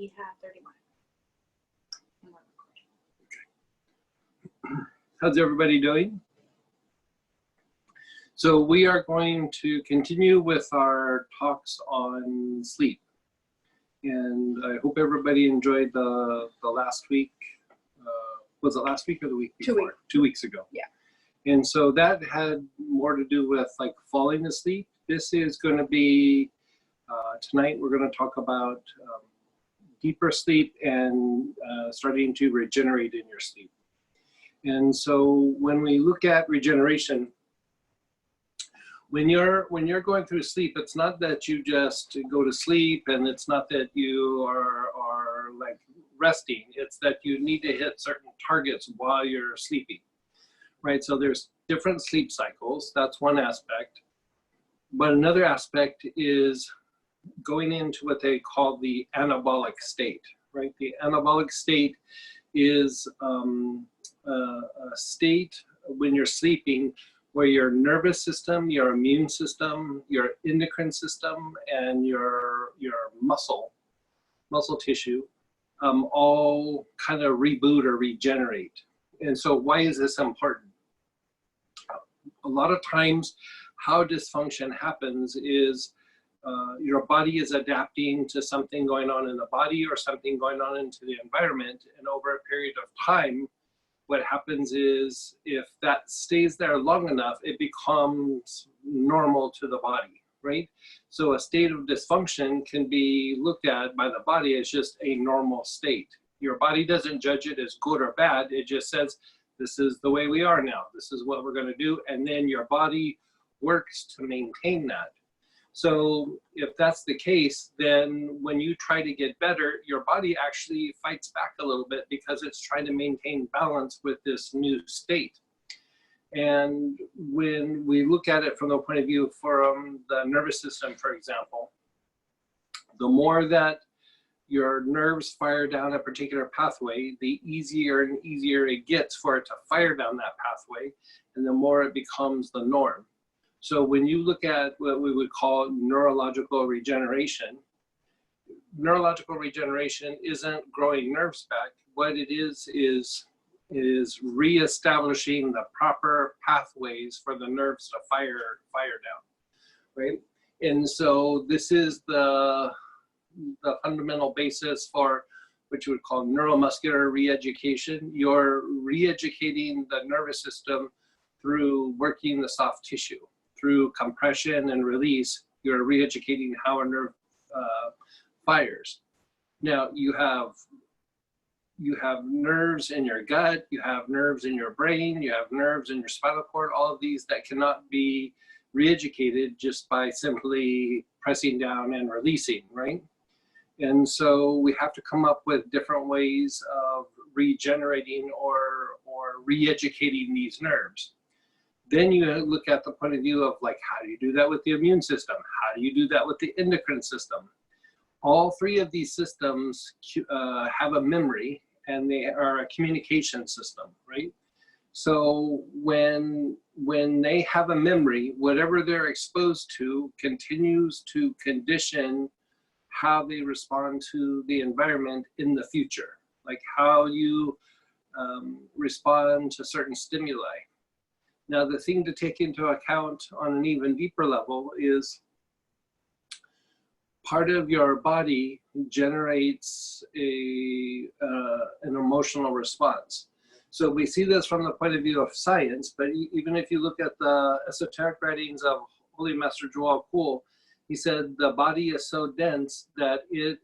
We have 31. How's everybody doing? So we are going to continue with our talks on sleep. And I hope everybody enjoyed the last week. Was it last week or the week before? 2 weeks ago. Yeah. And so that had more to do with like falling asleep. This is going to be, tonight we're going to talk about deeper sleep and starting to regenerate in your sleep. And so when we look at regeneration, when you're going through sleep, it's not that you just go to sleep, and it's not that you are like resting. It's that you need to hit certain targets while you're sleeping, right? So there's different sleep cycles. That's one aspect. But another aspect is going into what they call the anabolic state, right? The anabolic state is a state when you're sleeping where your nervous system, your immune system, your endocrine system, and your muscle tissue all kind of reboot or regenerate. And so why is this important? A lot of times how dysfunction happens is your body is adapting to something going on in the body or something going on into the environment, and over a period of time, what happens is if that stays there long enough, it becomes normal to the body, right? So a state of dysfunction can be looked at by the body as just a normal state. Your body doesn't judge it as good or bad. It just says, this is the way we are now. This is what we're going to do. And then your body works to maintain that. So if that's the case, then when you try to get better, your body actually fights back a little bit because it's trying to maintain balance with this new state. And when we look at it from the point of view from the nervous system, for example, the more that your nerves fire down a particular pathway, the easier and easier it gets for it to fire down that pathway, and the more it becomes the norm. So when you look at what we would call neurological regeneration isn't growing nerves back. What it is reestablishing the proper pathways for the nerves to fire down, right? And so this is the fundamental basis for what you would call neuromuscular re-education. You're re-educating the nervous system through working the soft tissue. Through compression and release, you're re-educating how a nerve fires. Now you have nerves in your gut, you have nerves in your brain, you have nerves in your spinal cord, all of these that cannot be re-educated just by simply pressing down and releasing, right? And so we have to come up with different ways of regenerating or re-educating these nerves. Then you look at the point of view of like, how do you do that with the immune system? How do you do that with the endocrine system? All three of these systems have a memory, and they are a communication system, right? So when they have a memory, whatever they're exposed to continues to condition how they respond to the environment in the future, like how you respond to certain stimuli. Now, the thing to take into account on an even deeper level is part of your body generates an emotional response. So we see this from the point of view of science, but even if you look at the esoteric writings of Holy Master Joel Kuhl, he said the body is so dense that it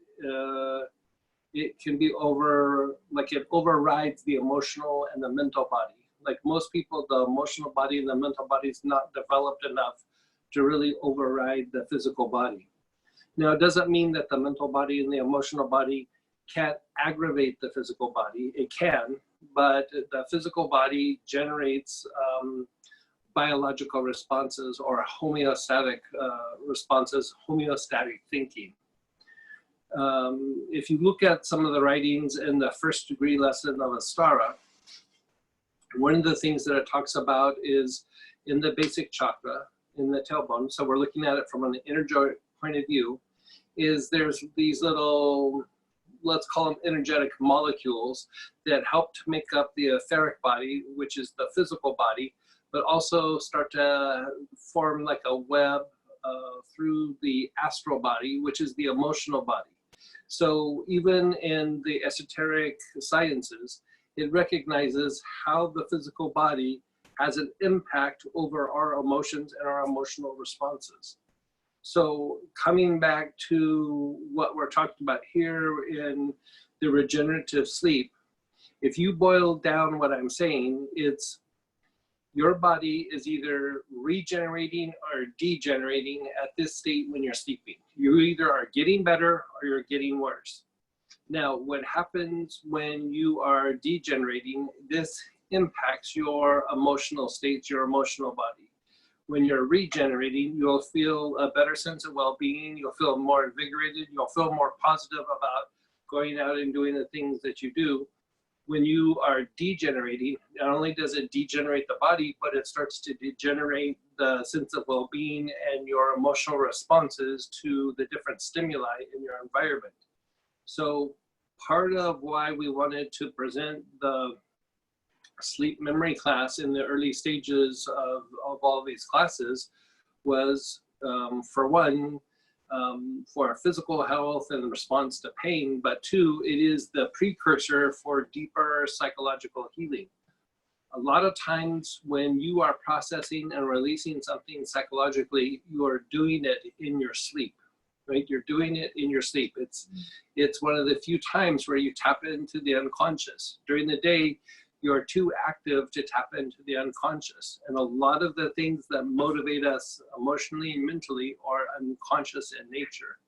can be it overrides the emotional and the mental body. Like most people, the emotional body and the mental body is not developed enough to really override the physical body. Now, it doesn't mean that the mental body and the emotional body can't aggravate the physical body. It can, but the physical body generates biological responses or homeostatic responses, homeostatic thinking. If you look at some of the writings in the first degree lesson of Astara, one of the things that it talks about is in the basic chakra, in the tailbone, so we're looking at it from an inner joint point of view, is there's these little let's call them energetic molecules that help to make up the etheric body, which is the physical body, but also start to form like a web through the astral body, which is the emotional body. So even in the esoteric sciences, it recognizes how the physical body has an impact over our emotions and our emotional responses. So coming back to what we're talking about here in the regenerative sleep, if you boil down what I'm saying, it's your body is either regenerating or degenerating at this state when you're sleeping. You either are getting better or you're getting worse. Now, what happens when you are degenerating, this impacts your emotional states, your emotional body. When you're regenerating, you'll feel a better sense of well-being, you'll feel more invigorated, you'll feel more positive about going out and doing the things that you do. When you are degenerating, not only does it degenerate the body, but it starts to degenerate the sense of well-being and your emotional responses to the different stimuli in your environment. So part of why we wanted to present the sleep memory class in the early stages of all these classes was, for one, for physical health and response to pain, but two, it is the precursor for deeper psychological healing. A lot of times when you are processing and releasing something psychologically, you are doing it in your sleep, right? You're doing it in your sleep. It's one of the few times where you tap into the unconscious. During the day, you're too active to tap into the unconscious. And a lot of the things that motivate us emotionally and mentally are unconscious in nature.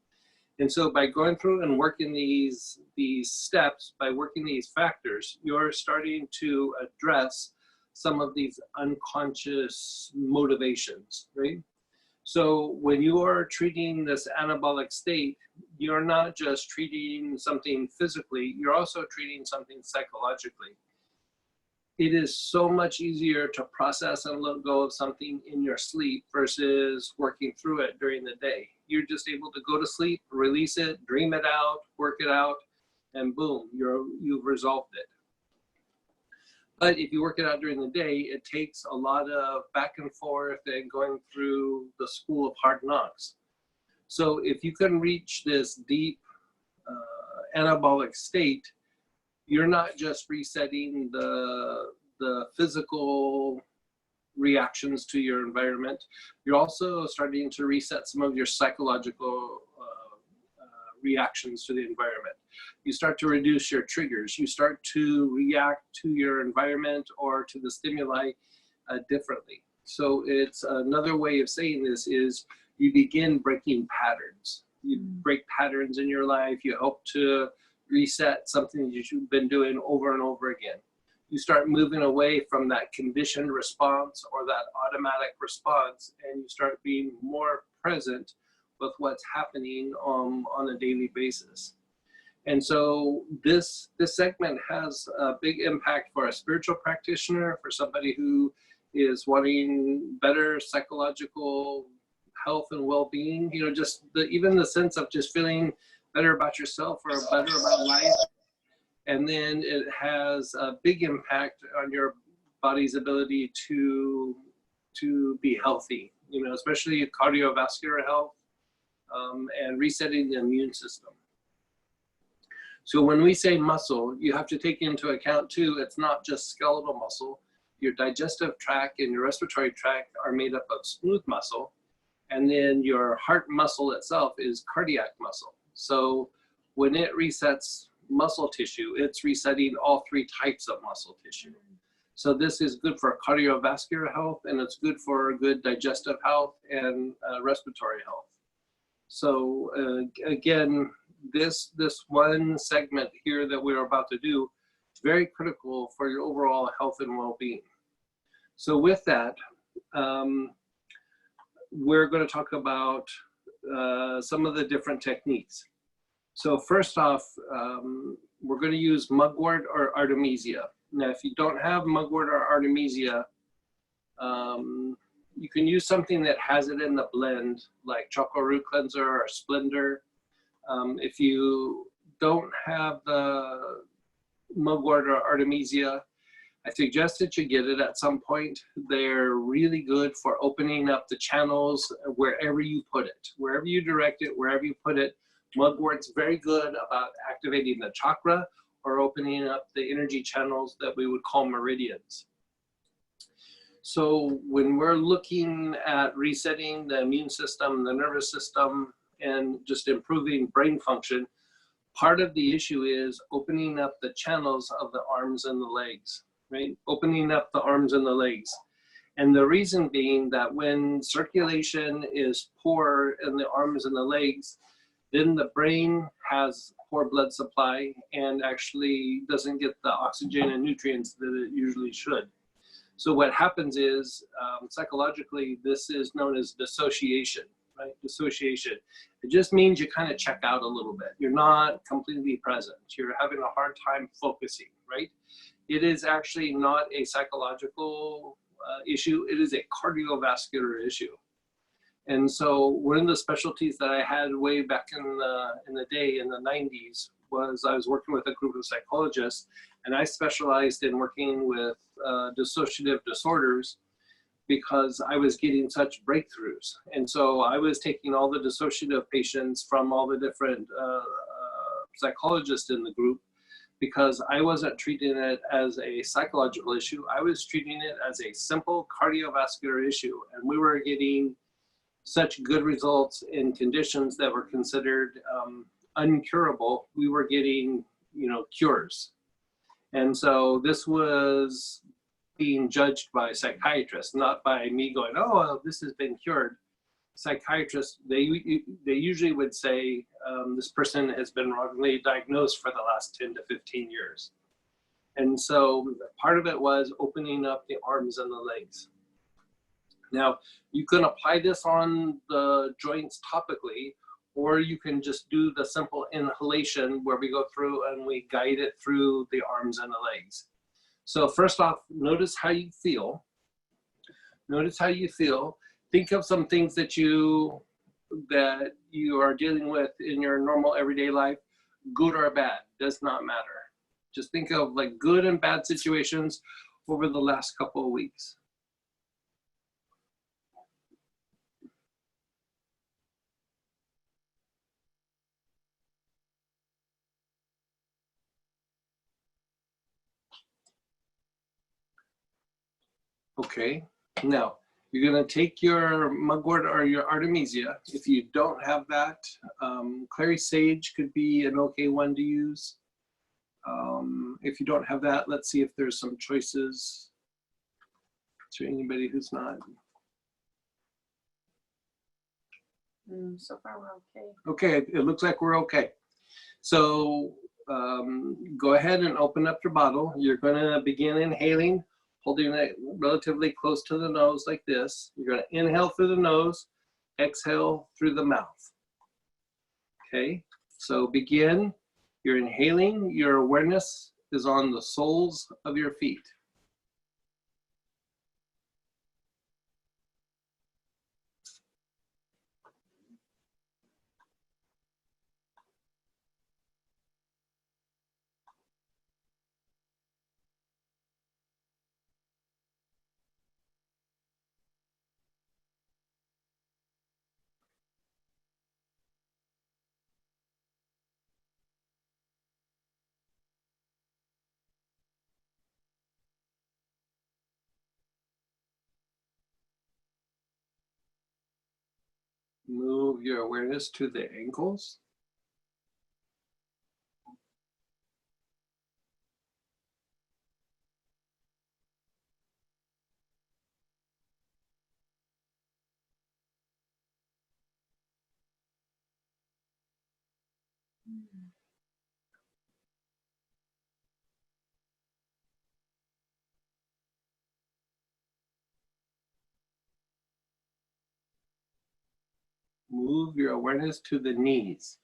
And so by going through and working these steps, by working these factors, you're starting to address some of these unconscious motivations, right? So when you are treating this anabolic state, you're not just treating something physically, you're also treating something psychologically. It is so much easier to process and let go of something in your sleep versus working through it during the day. You're just able to go to sleep, release it, dream it out, work it out, and boom, you've resolved it. But if you work it out during the day, it takes a lot of back and forth and going through the school of hard knocks. So if you can reach this deep anabolic state, you're not just resetting the physical reactions to your environment, you're also starting to reset some of your psychological reactions to the environment. You start to reduce your triggers. You start to react to your environment or to the stimuli differently. So it's another way of saying this is you begin breaking patterns. You break patterns in your life. You help to reset something that you've been doing over and over again. You start moving away from that conditioned response or that automatic response, and you start being more present with what's happening on a daily basis. And so this segment has a big impact for a spiritual practitioner, for somebody who is wanting better psychological health and well-being, you know, just even the sense of just feeling better about yourself or better about life. And then it has a big impact on your body's ability to be healthy, you know, especially cardiovascular health and resetting the immune system. So when we say muscle, you have to take into account too, it's not just skeletal muscle. Your digestive tract and your respiratory tract are made up of smooth muscle. And then your heart muscle itself is cardiac muscle. So when it resets muscle tissue, it's resetting all three types of muscle tissue. So this is good for cardiovascular health, and it's good for good digestive health and respiratory health. So again, this one segment here that we're about to do is very critical for your overall health and well-being. So with that, we're going to talk about some of the different techniques. So first off, we're going to use mugwort or artemisia. Now, if you don't have mugwort or artemisia, you can use something that has it in the blend, like chocolate root cleanser or Splendor. If you don't have the mugwort or artemisia, I suggest that you get it at some point. They're really good for opening up the channels wherever you put it, wherever you direct it, wherever you put it. Mugwort's very good about activating the chakra or opening up the energy channels that we would call meridians. So when we're looking at resetting the immune system, the nervous system, and just improving brain function, part of the issue is opening up the channels of the arms and the legs, right? Opening up the arms and the legs. And the reason being that when circulation is poor in the arms and the legs, then the brain has poor blood supply and actually doesn't get the oxygen and nutrients that it usually should. So what happens is, psychologically, this is known as dissociation, right? Dissociation. It just means you kind of check out a little bit. You're not completely present. You're having a hard time focusing, right? It is actually not a psychological issue. It is a cardiovascular issue. And so one of the specialties that I had way back in the day, in the 90s, was I was working with a group of psychologists, and I specialized in working with dissociative disorders because I was getting such breakthroughs. And so I was taking all the dissociative patients from all the different psychologists in the group, because I wasn't treating it as a psychological issue. I was treating it as a simple cardiovascular issue. And we were getting such good results in conditions that were considered uncurable. We were getting, cures. And so this was being judged by psychiatrists, not by me going, oh, well, this has been cured. Psychiatrists, they usually would say, this person has been wrongly diagnosed for the last 10 to 15 years. And so part of it was opening up the arms and the legs. Now, you can apply this on the joints topically, or you can just do the simple inhalation where we go through and we guide it through the arms and the legs. So first off, notice how you feel. Notice how you feel. Think of some things that you are dealing with in your normal everyday life, good or bad, does not matter. Just think of like good and bad situations over the last couple of weeks. Okay, now you're going to take your mugwort or your artemisia. If you don't have that, clary sage could be an okay one to use. If you don't have that, let's see if there's some choices. Is there anybody who's not? So far we're okay. Okay, it looks like we're okay. So go ahead and open up your bottle. You're going to begin inhaling, holding it relatively close to the nose like this. You're going to inhale through the nose, exhale through the mouth. Okay, so begin. You're inhaling. Your awareness is on the soles of your feet. Move your awareness to the ankles. Move your awareness to the knees.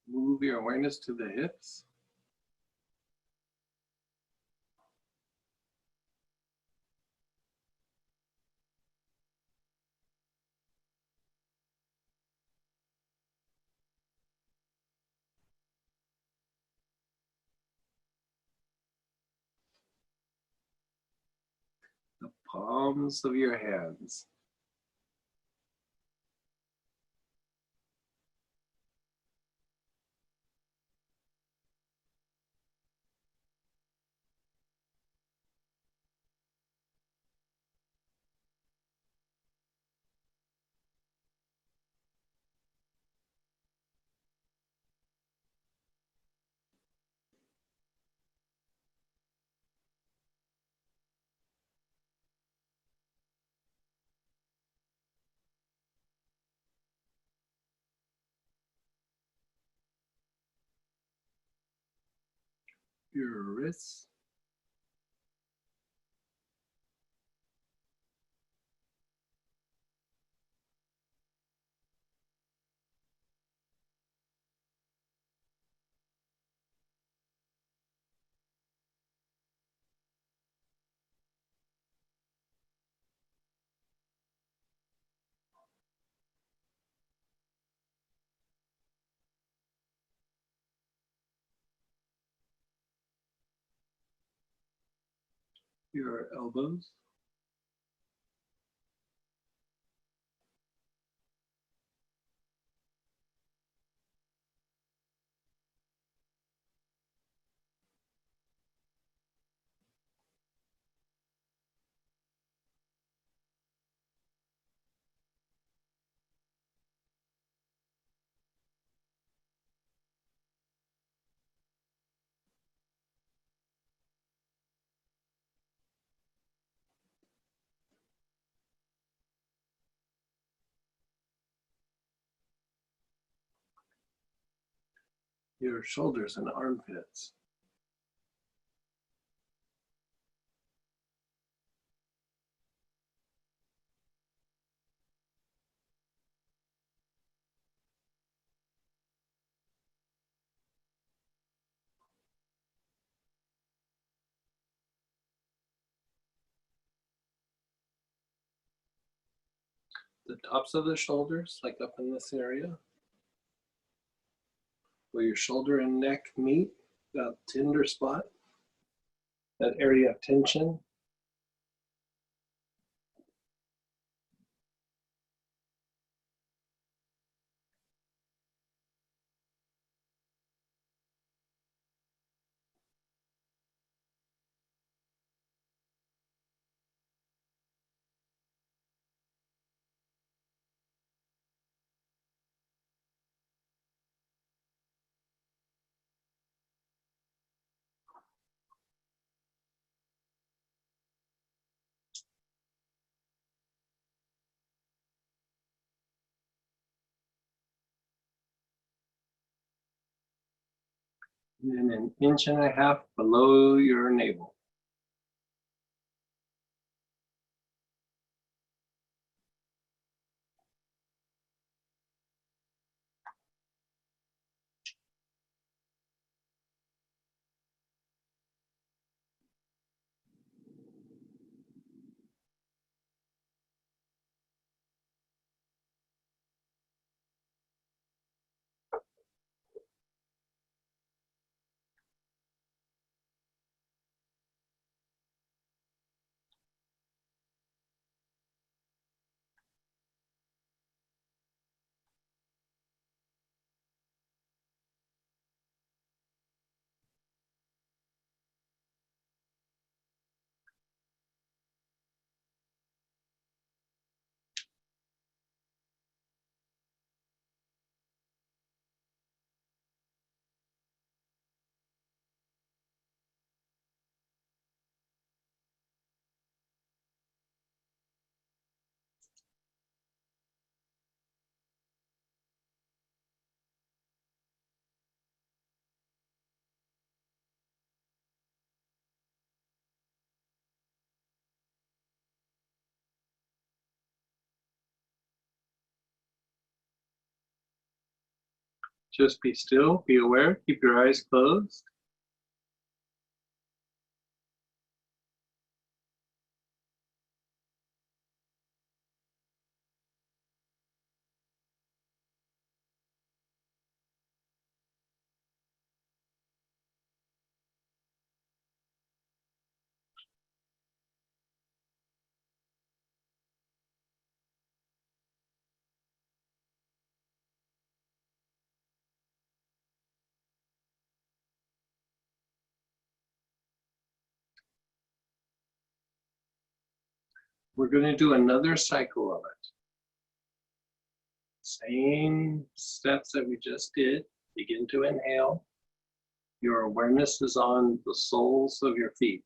Move your awareness to the hips. The palms of your hands. Your wrists. Your elbows. Your shoulders and armpits. The tops of the shoulders, like up in this area, where your shoulder and neck meet, that tender spot, that area of tension. And then 1.5 inches below your navel. Just be still, be aware, keep your eyes closed. We're going to do another cycle of it. Same steps that we just did. Begin to inhale. Your awareness is on the soles of your feet.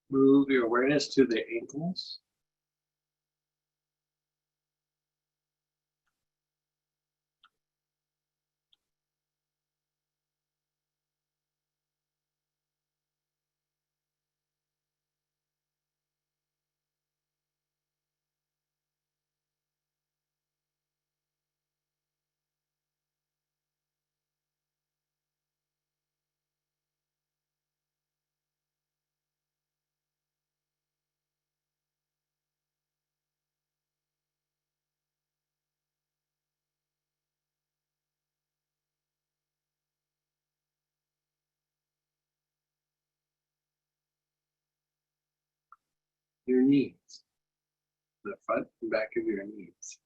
Move your awareness to the ankles. Your knees, the front and back of your knees.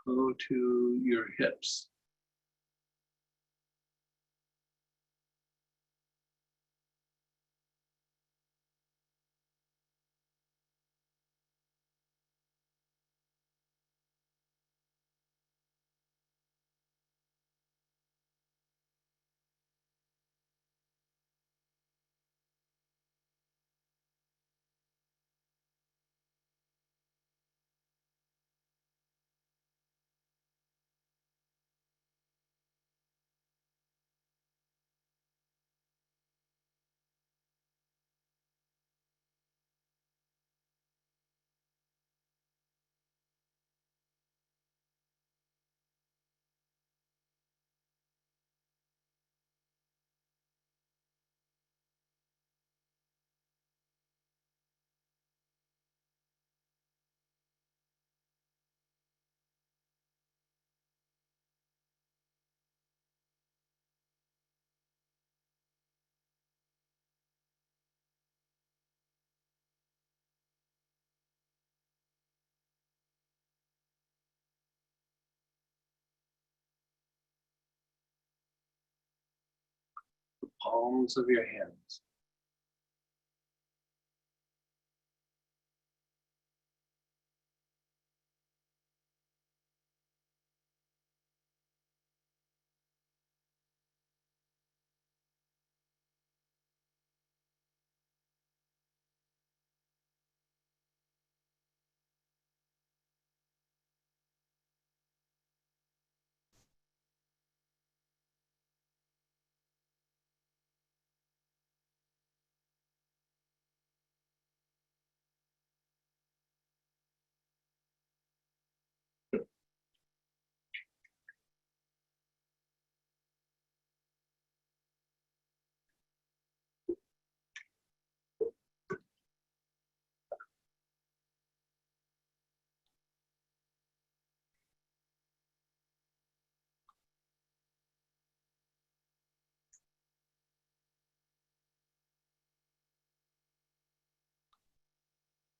Go to your hips. palms of your hands.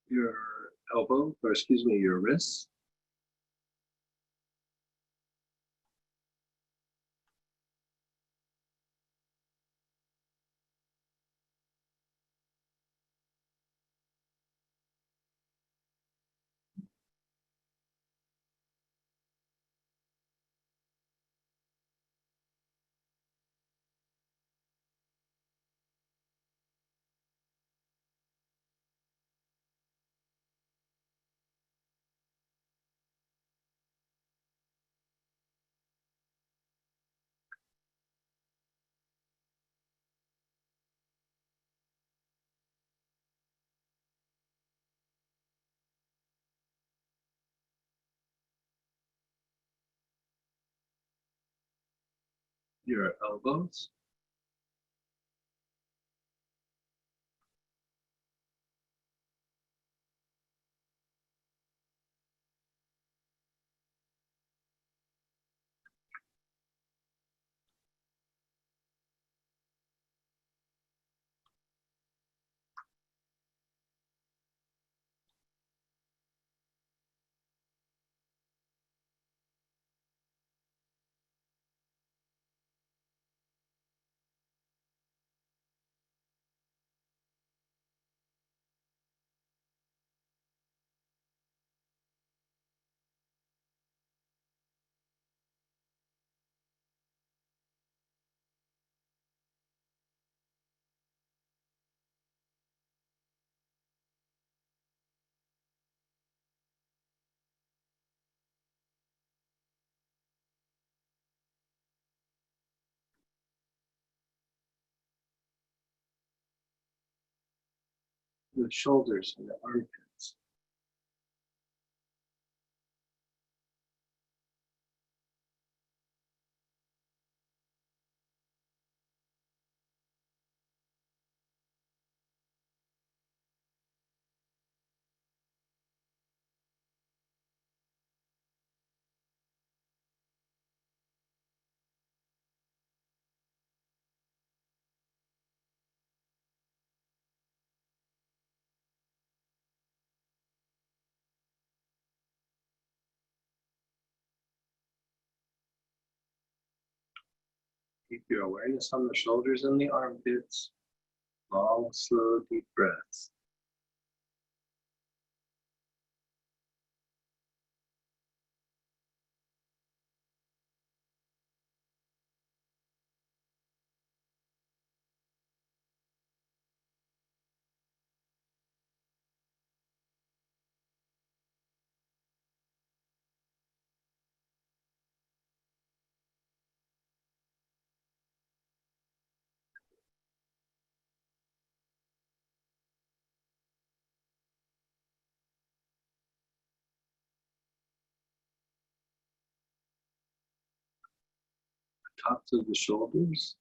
Your elbow, or excuse me, your wrists. Your elbows. The shoulders and the armpits. Keep your awareness on the shoulders and the armpits. Long, slow, deep breaths. Tops of the shoulders.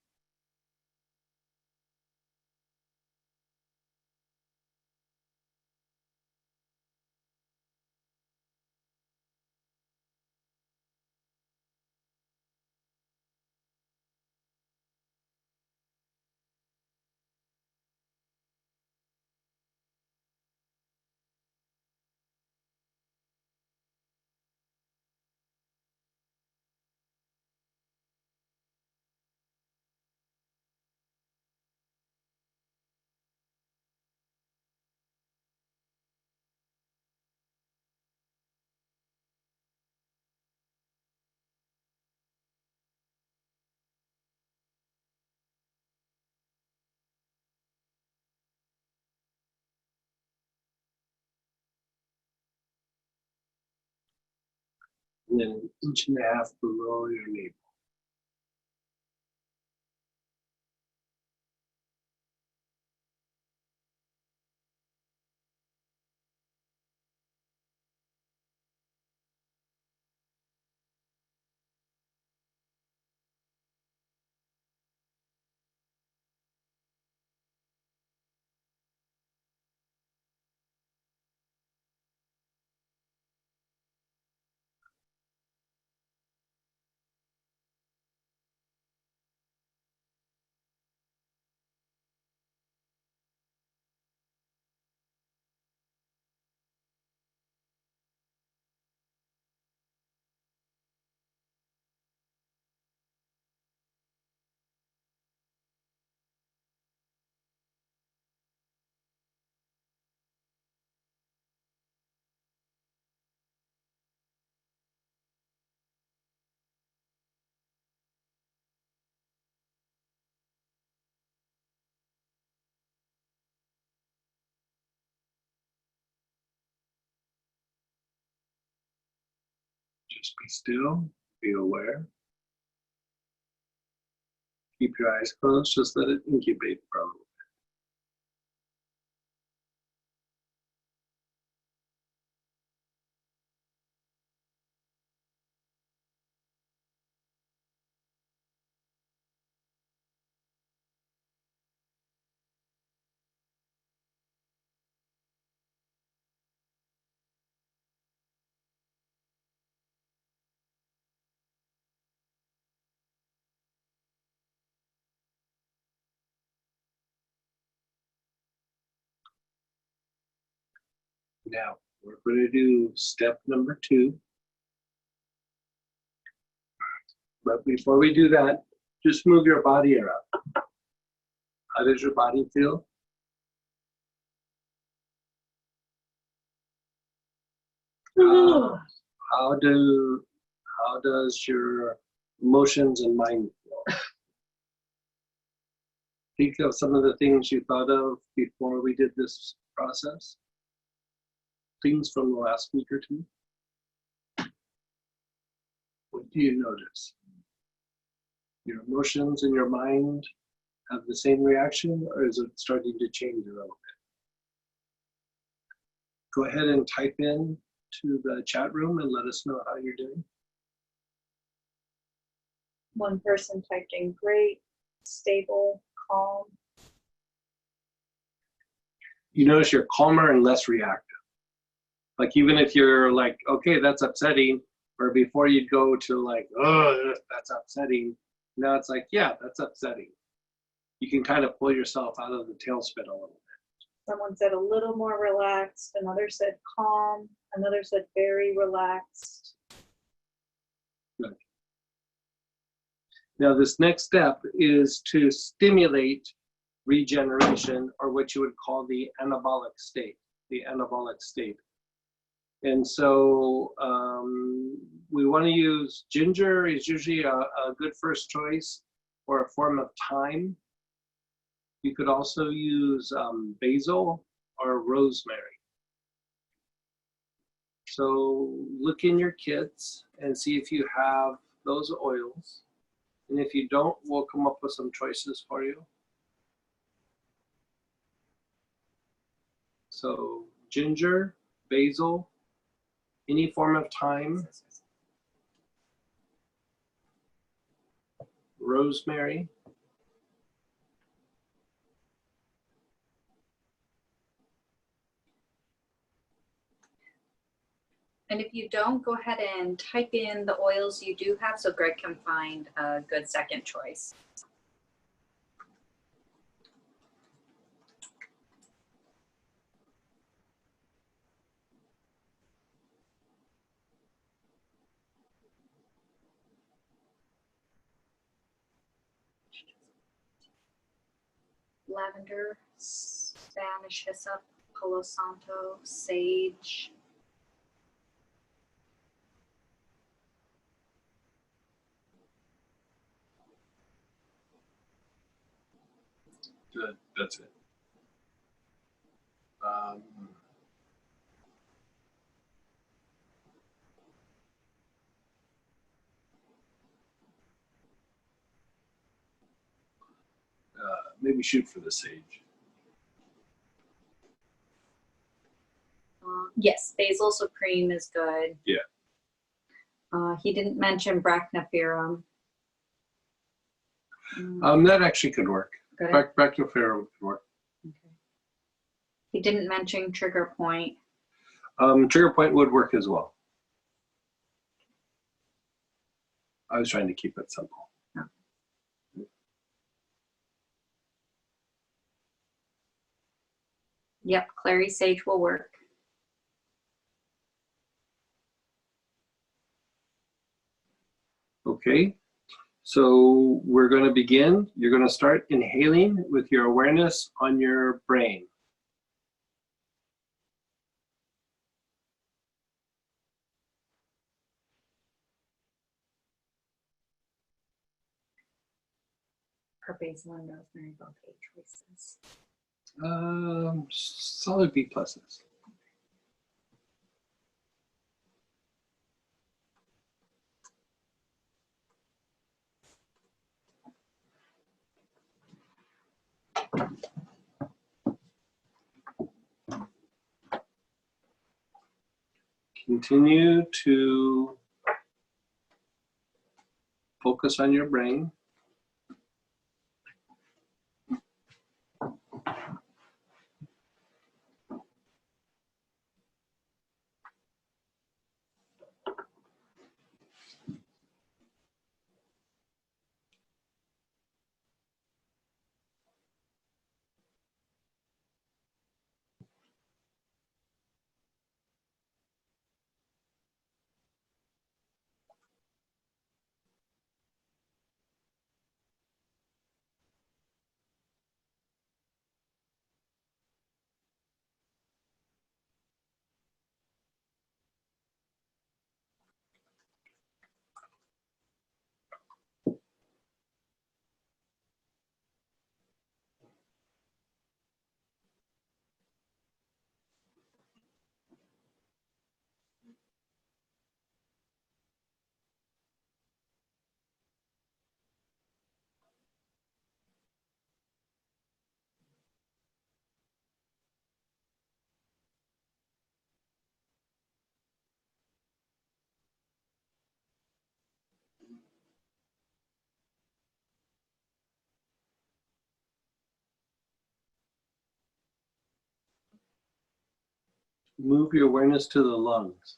and then an inch and a half below your navel. Just be still, be aware. Keep your eyes closed, just let it incubate for a little bit. Now, we're going to do step number 2. But before we do that, just move your body around. How does your body feel? How does your emotions and mind feel? Think of some of the things you thought of before we did this process. Things from the last week or 2. What do you notice? Your emotions and your mind have the same reaction, or is it starting to change a little bit? Go ahead and type in to the chat room and let us know how you're doing. One person typed in great, stable, calm. You notice you're calmer and less reactive. Like even if you're like, okay, that's upsetting, or before you'd go to like, oh, that's upsetting. Now it's like, yeah, that's upsetting. You can kind of pull yourself out of the tailspin a little bit. Someone said a little more relaxed. Another said calm. Another said very relaxed. Good. Now this next step is to stimulate regeneration, or what you would call the anabolic state. The anabolic state. And so we want to use ginger is usually a good first choice, or a form of thyme. You could also use basil or rosemary. So look in your kits and see if you have those oils. And if you don't, we'll come up with some choices for you. So ginger, basil, any form of thyme, rosemary, And if you don't, go ahead and type in the oils you do have so Greg can find a good second choice. Lavender, Spanish hyssop, Palo Santo, sage. Good, that's it. maybe shoot for the sage. Yes, basil supreme is good. Yeah. He didn't mention brachyphyrum. That actually could work. Good. Brachyphyrum could work. Okay. He didn't mention trigger point. Trigger point would work as well. I was trying to keep it simple. Yep, clary sage will work. Okay, so we're going to begin. You're going to start inhaling with your awareness on your brain. For basil and rosemary, both A choices. Solid B pluses. Continue to focus on your brain. Move your awareness to the lungs.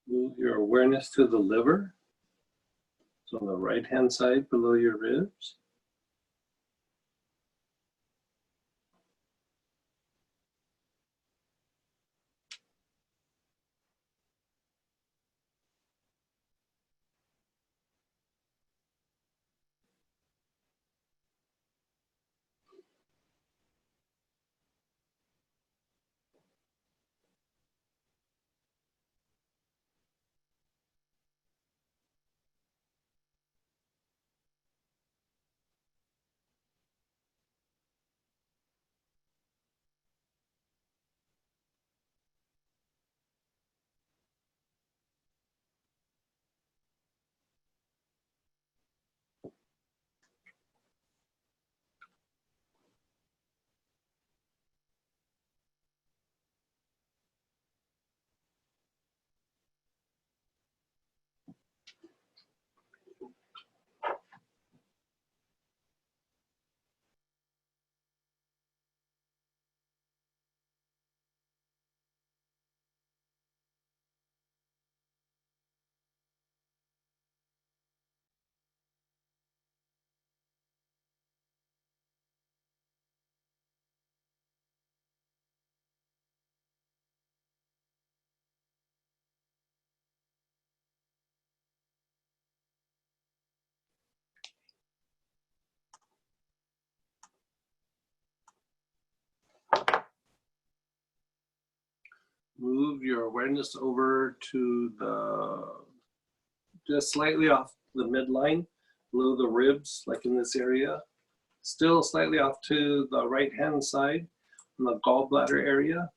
Move your awareness to the liver. So on the right-hand side below your ribs. Move your awareness over to just slightly off the midline, below the ribs, like in this area. Still slightly off to the right-hand side, in the gallbladder area.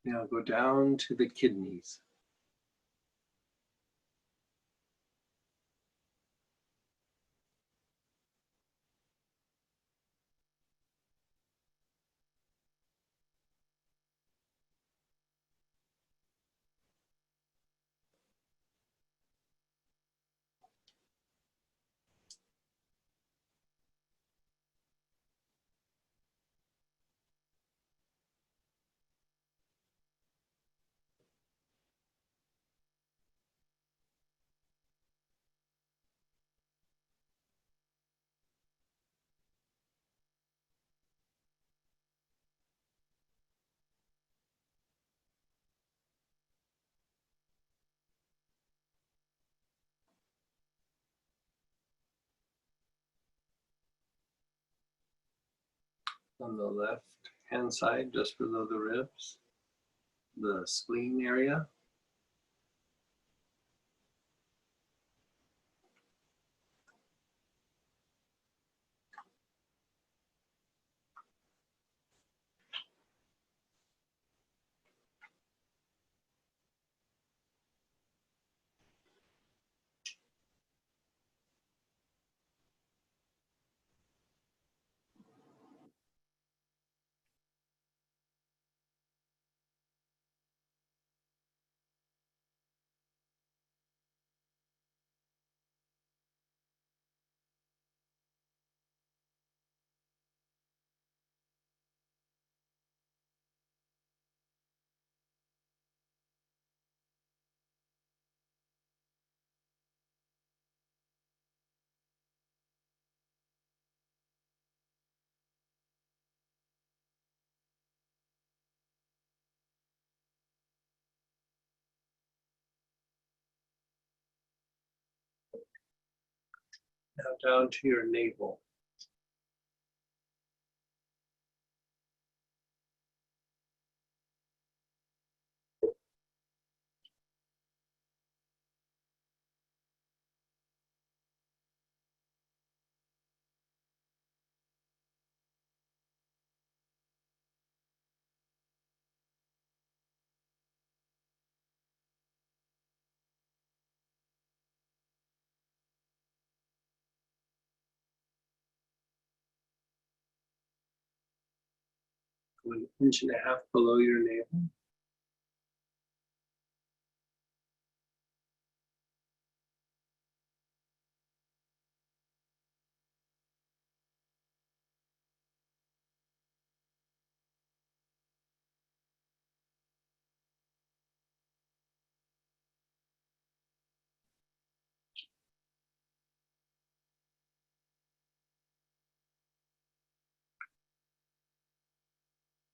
Now go down to the kidneys. On the left-hand side, just below the ribs, the spleen area. Now down to your navel. Go 1.5 inches below your navel.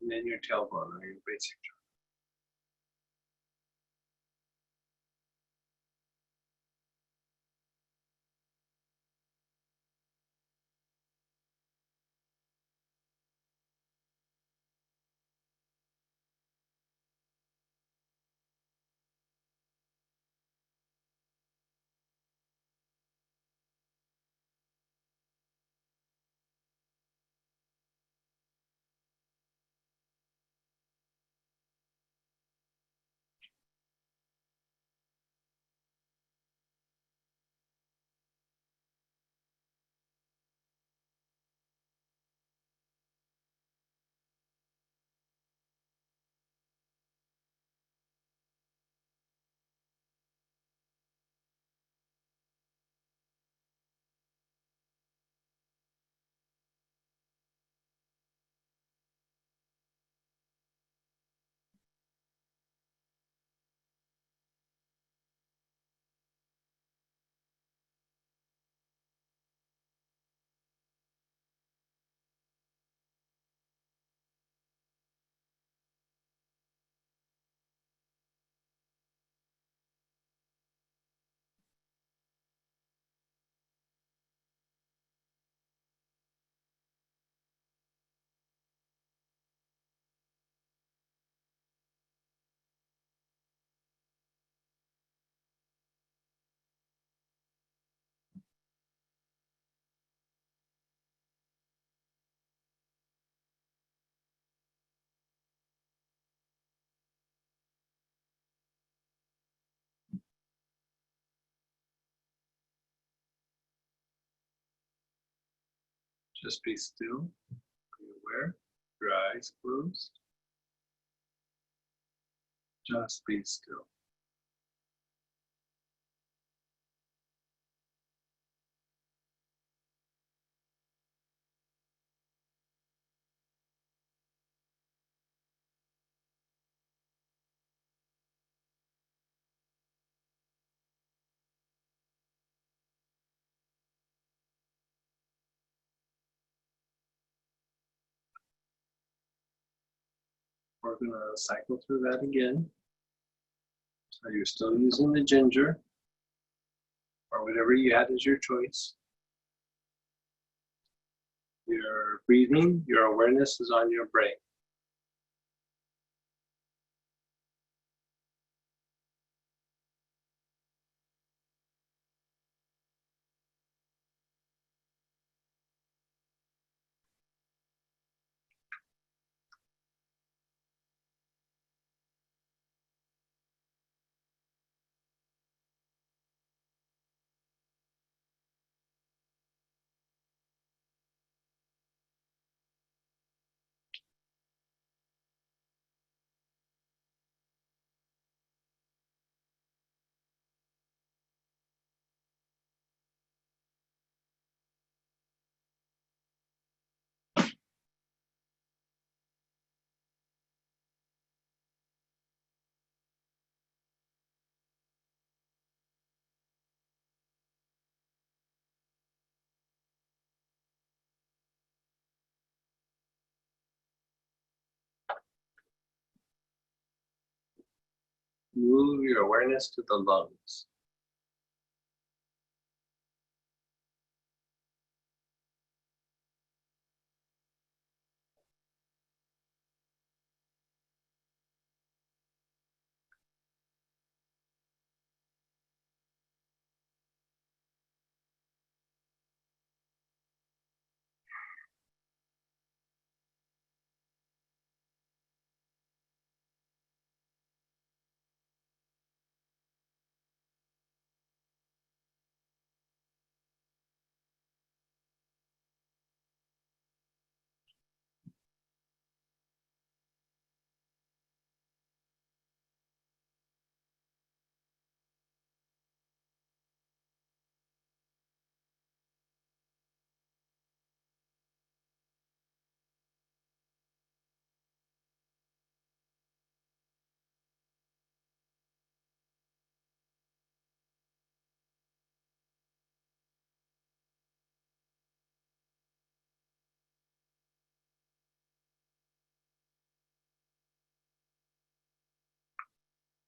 And then your tailbone or your basic jaw. Just be still. Be aware. Your eyes closed. Just be still. We're going to cycle through that again. So you're still using the ginger or whatever you had as your choice. Your breathing, your awareness is on your brain. Move your awareness to the lungs.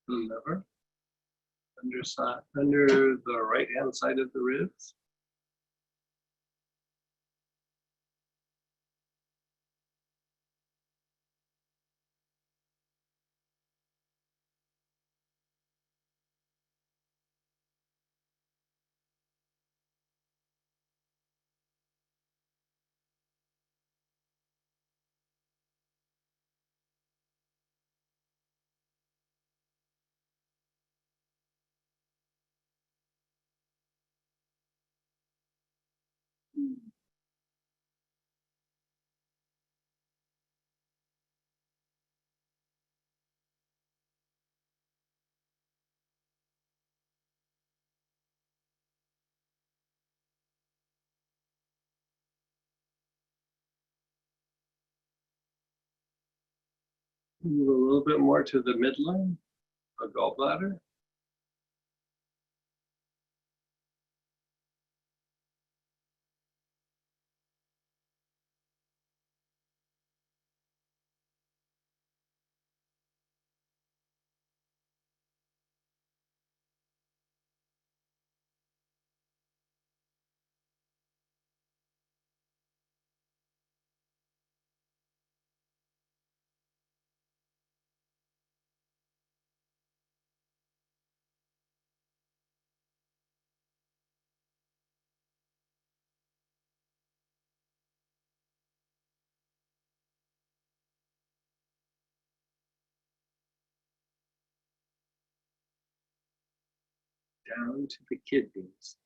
The liver, under the right hand side of the ribs. Move a little bit more to the midline, the gallbladder. Down to the kidneys.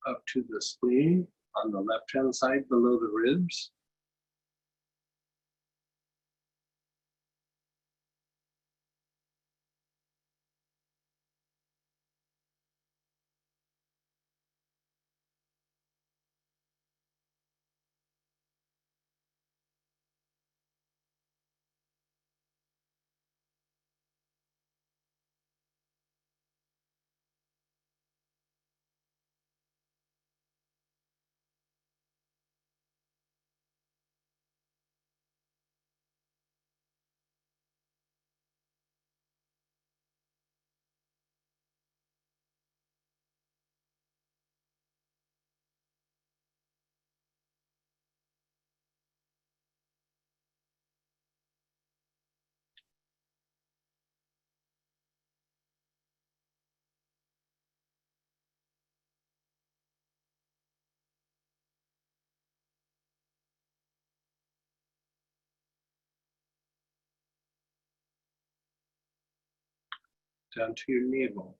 up to the spleen on the left-hand side below the ribs. Down to your navel.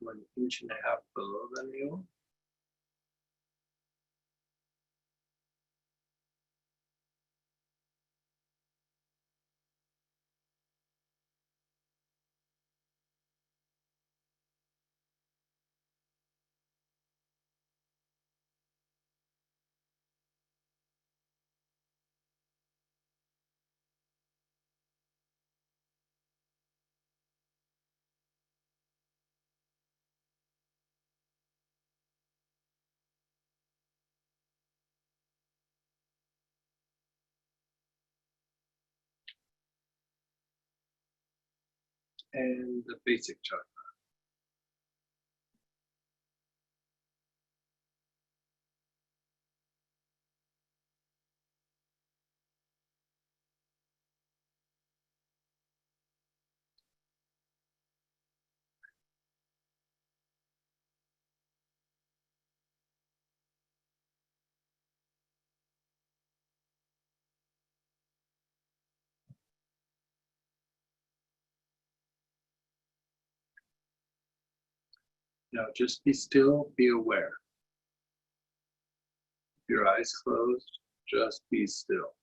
One inch and a half below the navel. And the basic chakra. Now just be still, be aware. Your eyes closed, just be still.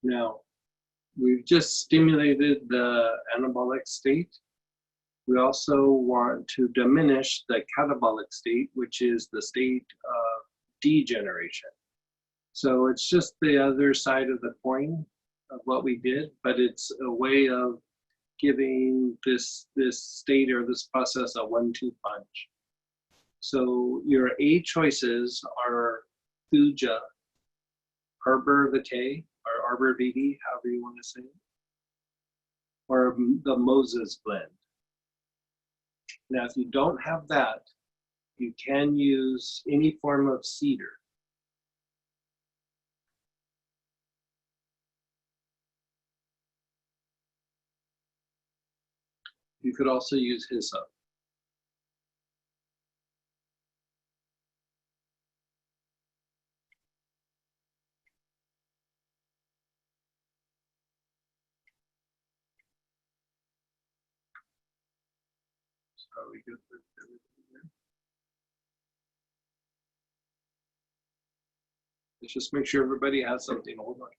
Now, we've just stimulated the anabolic state. We also want to diminish the catabolic state, which is the state of degeneration. So it's just the other side of the coin of what we did, but it's a way of giving this state or this process a 1-2 punch. So your A choices are Thuja, Arbor Vitae, or Arbor Vitae, however you want to say it, or the Moses blend. Now, if you don't have that, you can use any form of cedar. You could also use hyssop. So are we good with everything there? Let's just make sure everybody has something. Hold on.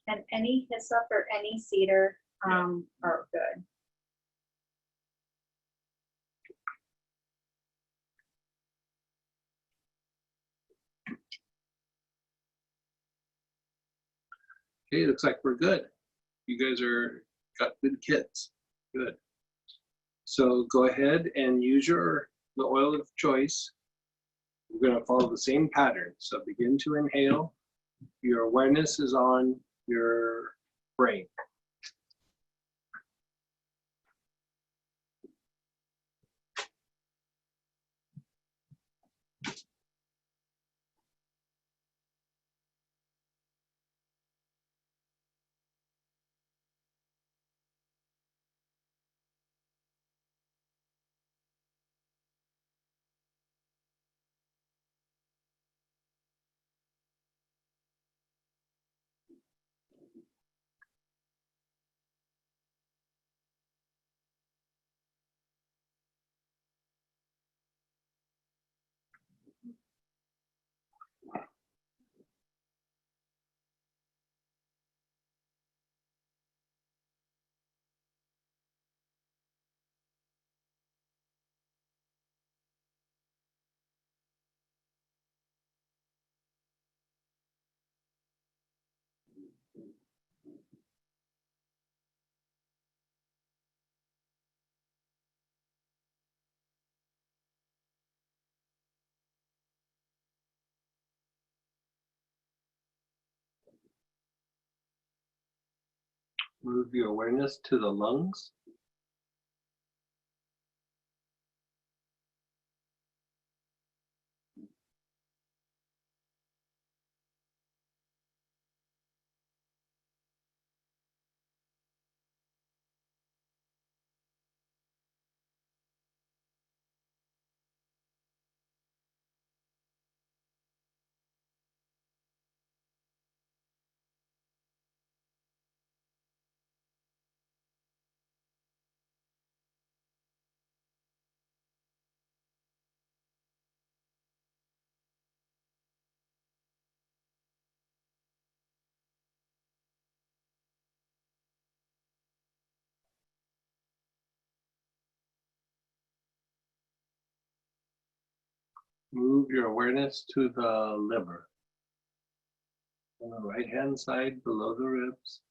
And any hyssop or any cedar Yeah. are good. Okay, looks like we're good. You guys got good kits. Good. So go ahead and use the oil of choice. We're going to follow the same pattern. So begin to inhale. Your awareness is on your brain. Move your awareness to the lungs. Move your awareness to the liver. On the right-hand side, below the ribs.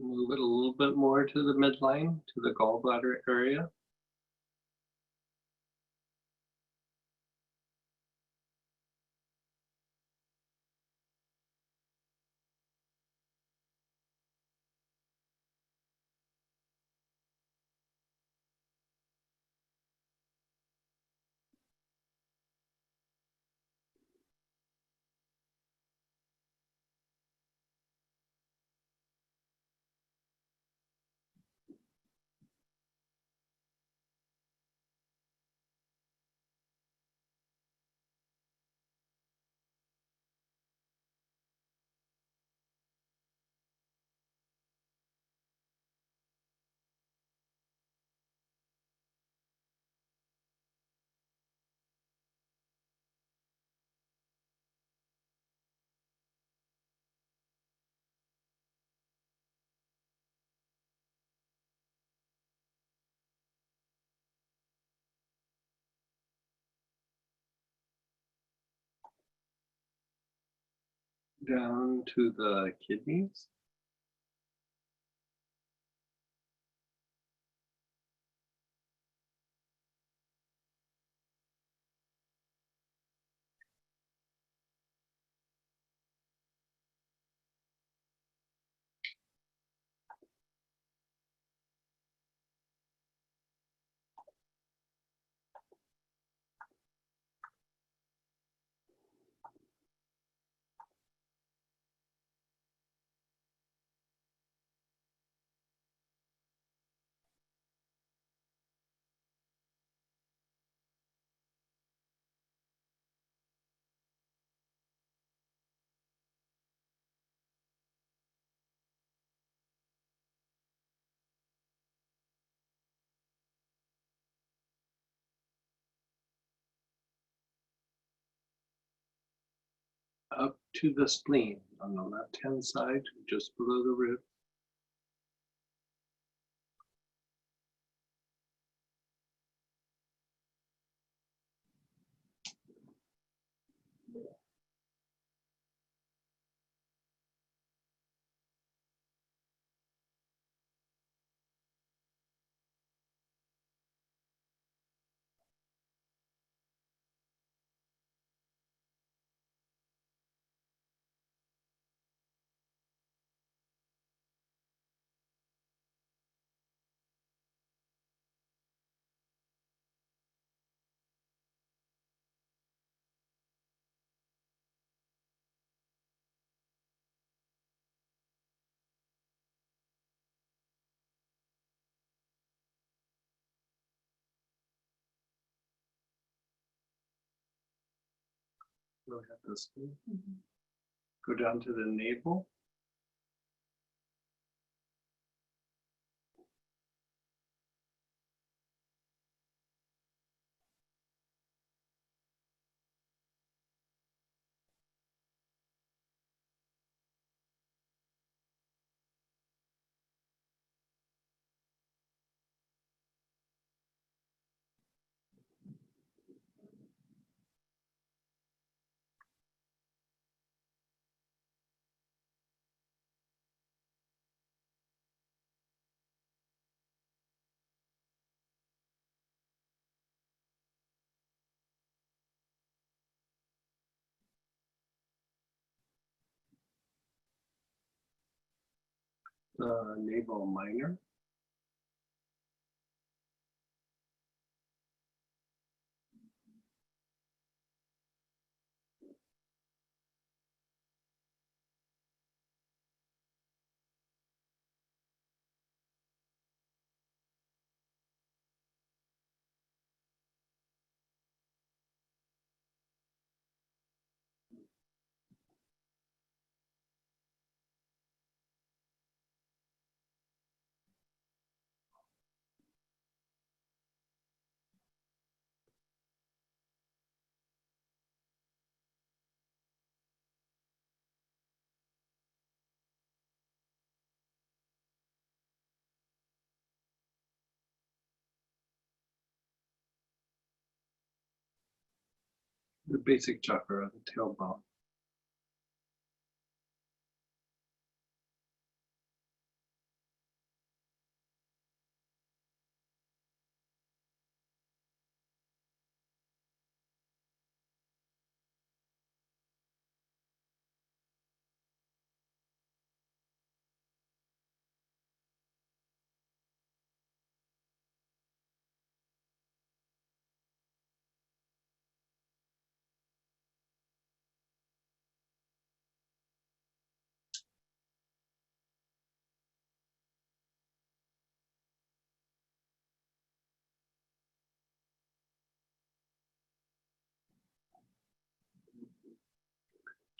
Move it a little bit more to the midline, to the gallbladder area. down to the kidneys. Up to the spleen on the left-hand side, just below the rib. Go ahead the spleen. Go down to the navel. The navel minor. The basic chakra, the tailbone.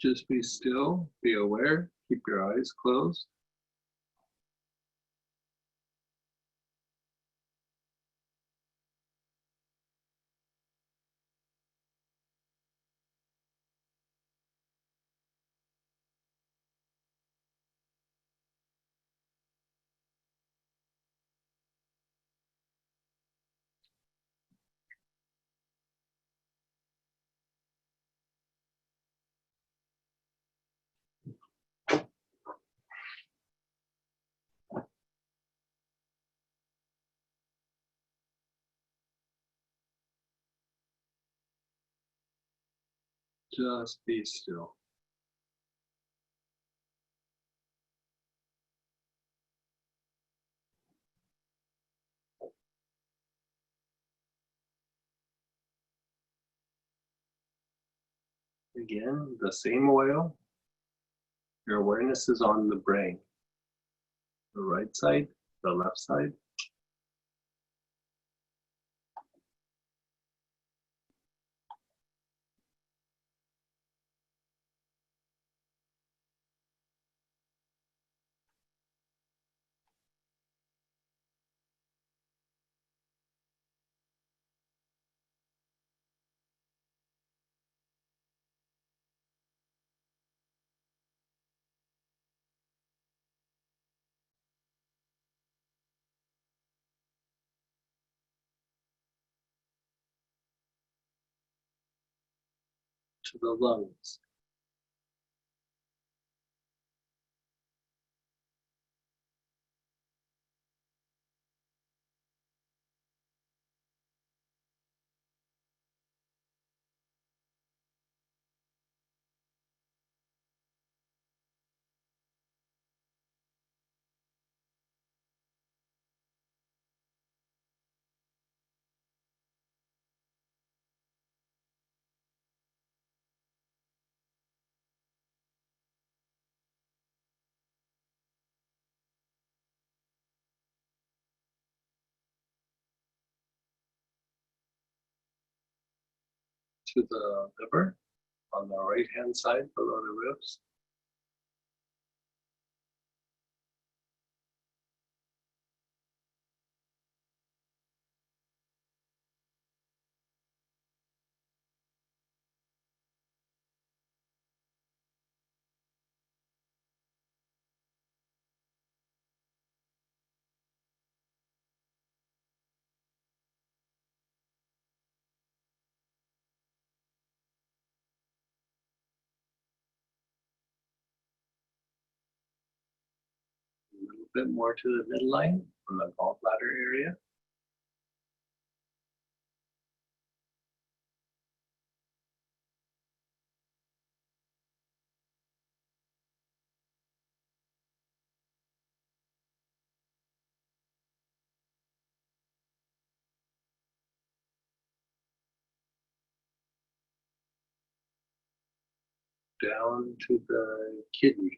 Just be still, be aware, keep your eyes closed. Just be still. Again, the same oil. Your awareness is on the brain. The right side, the left side. To the lungs. To the liver on the right hand side below the ribs. A little bit more to the midline from the gallbladder area. Down to the kidneys.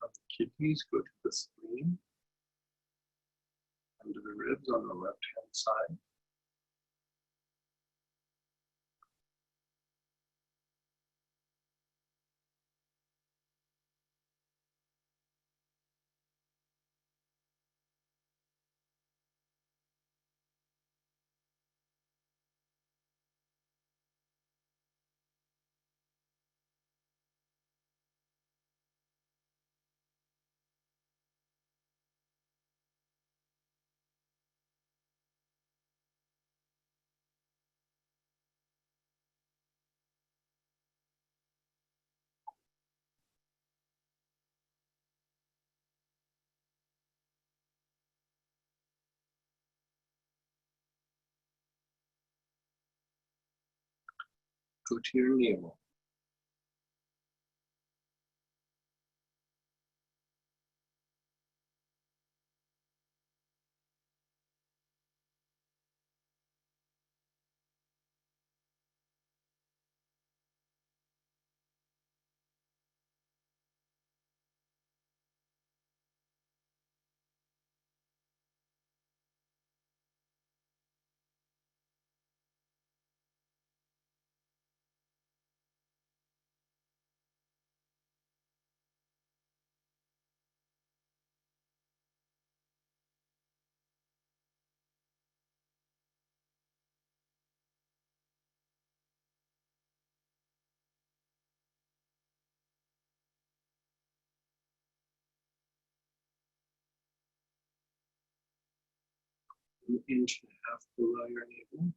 From the kidneys go to the spleen, under the ribs on the left hand side. Go to your navel. An inch and a half below your navel.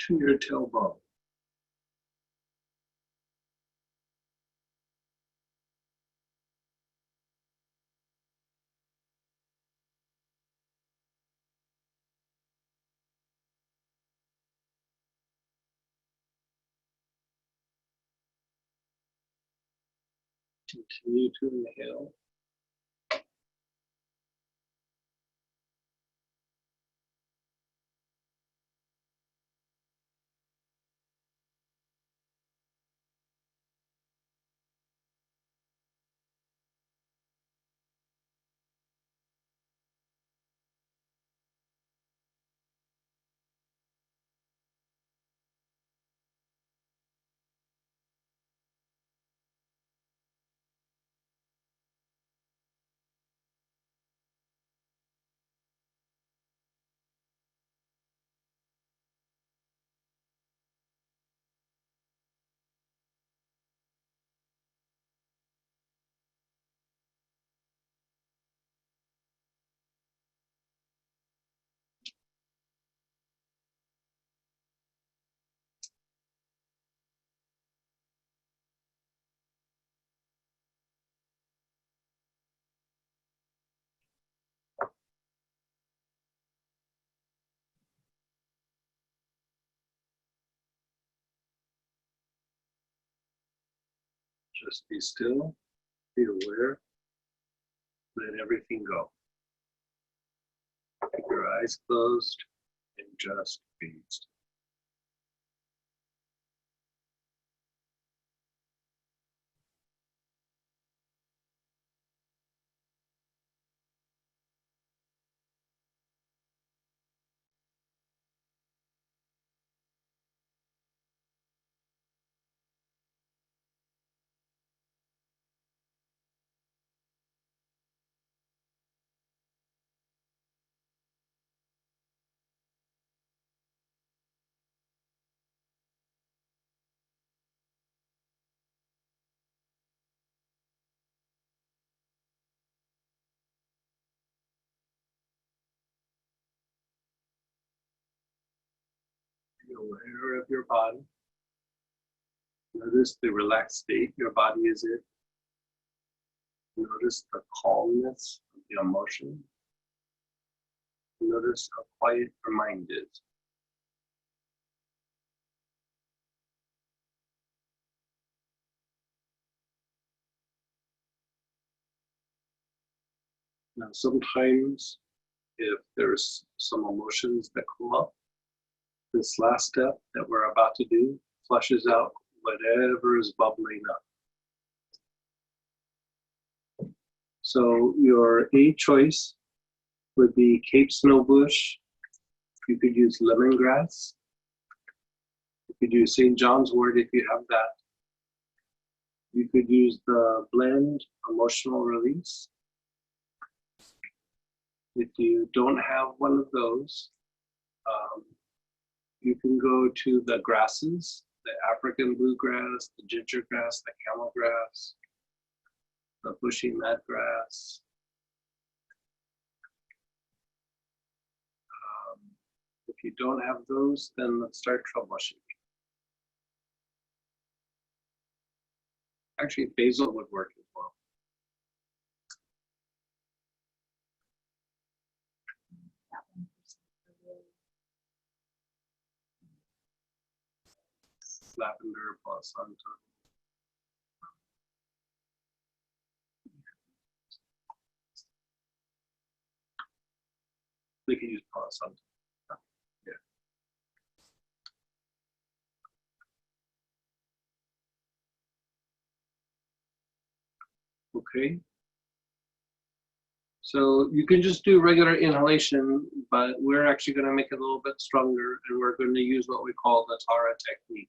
To your tailbone. Continue to inhale. Just be still, be aware, let everything go. Keep your eyes closed and just breathe. Be aware of your body. Notice the relaxed state your body is in. Notice the calmness of the emotion. Notice how quiet your mind is. Now, sometimes if there's some emotions that come up, this last step that we're about to do flushes out whatever is bubbling up. So your A choice would be Cape Snowbush. You could use lemongrass. You could use St. John's wort if you have that. You could use the blend emotional release. If you don't have one of those, you can go to the grasses, the African bluegrass, the ginger grass, the camel grass, the bushy madgrass. If you don't have those, then let's start troubleshooting. Actually, basil would work as well. lavender, Palo Santo. We can use Palo Santo. Yeah. Okay. So you can just do regular inhalation, but we're actually going to make it a little bit stronger, and we're going to use what we call the Tara technique.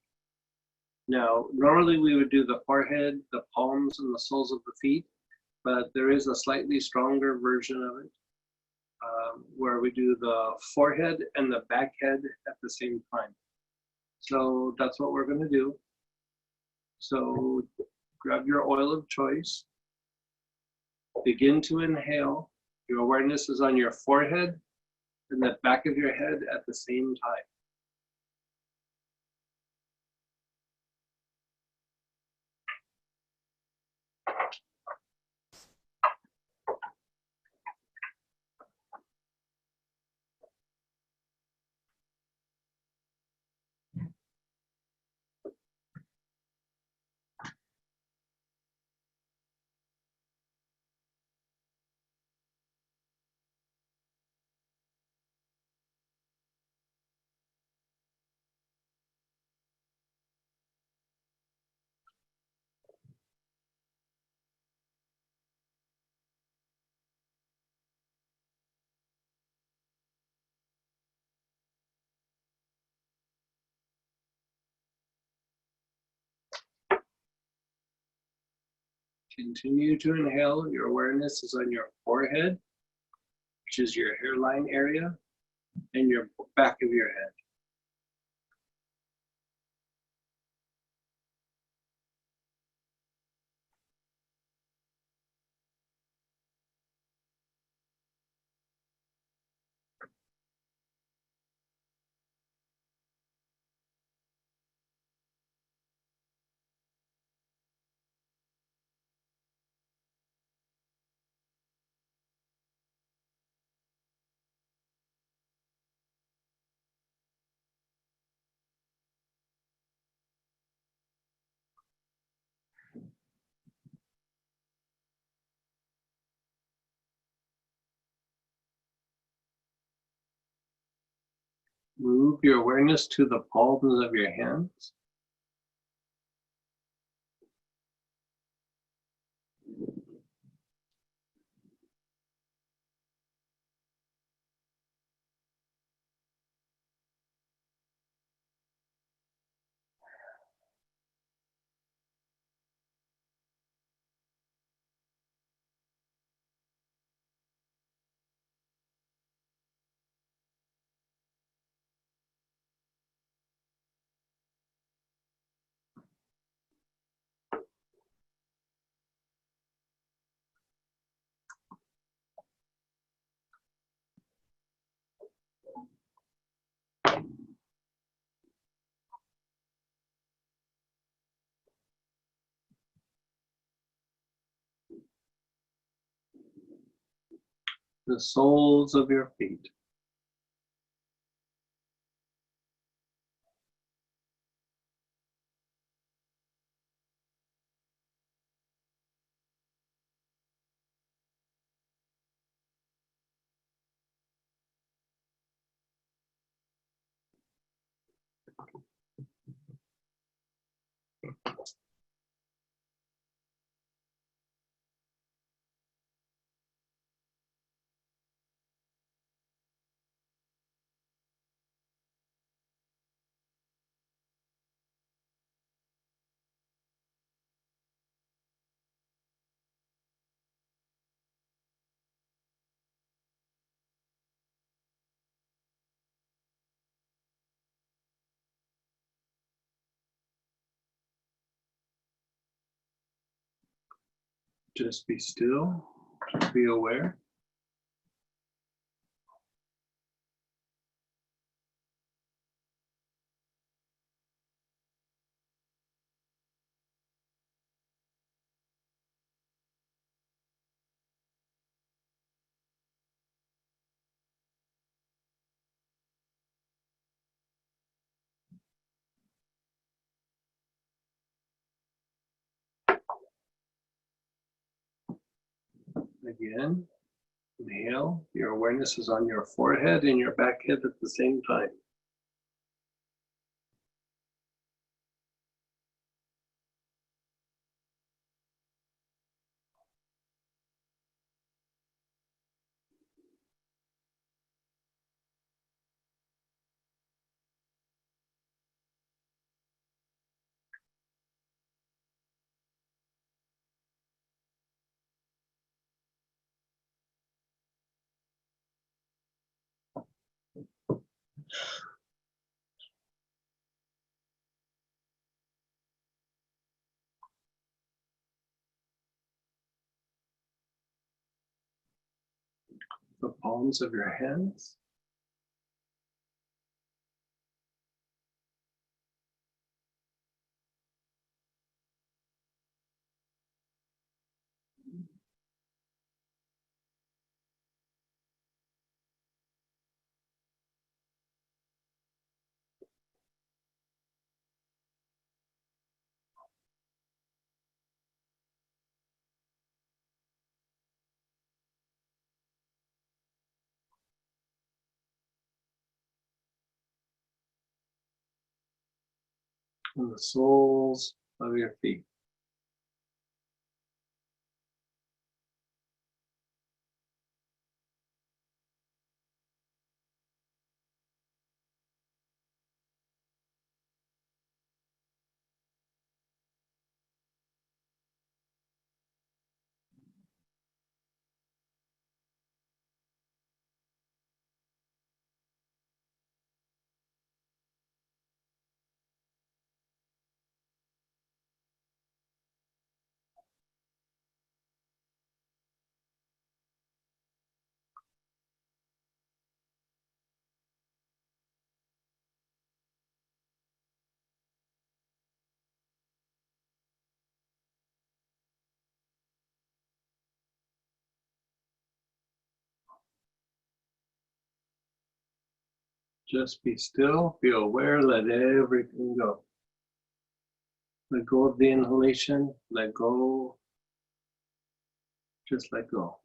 Now, normally we would do the forehead, the palms, and the soles of the feet, but there is a slightly stronger version of it, where we do the forehead and the back head at the same time. So that's what we're going to do. So grab your oil of choice. Begin to inhale. Your awareness is on your forehead and the back of your head at the same time. Continue to inhale. Your awareness is on your forehead, which is your hairline area, and your back of your head. Move your awareness to the palms of your hands. The soles of your feet. Just be still, just be aware. Again, inhale. Your awareness is on your forehead and your back head at the same time. The palms of your hands. And the soles of your feet. Just be still, be aware, let everything go. Let go of the inhalation, let go, just let go.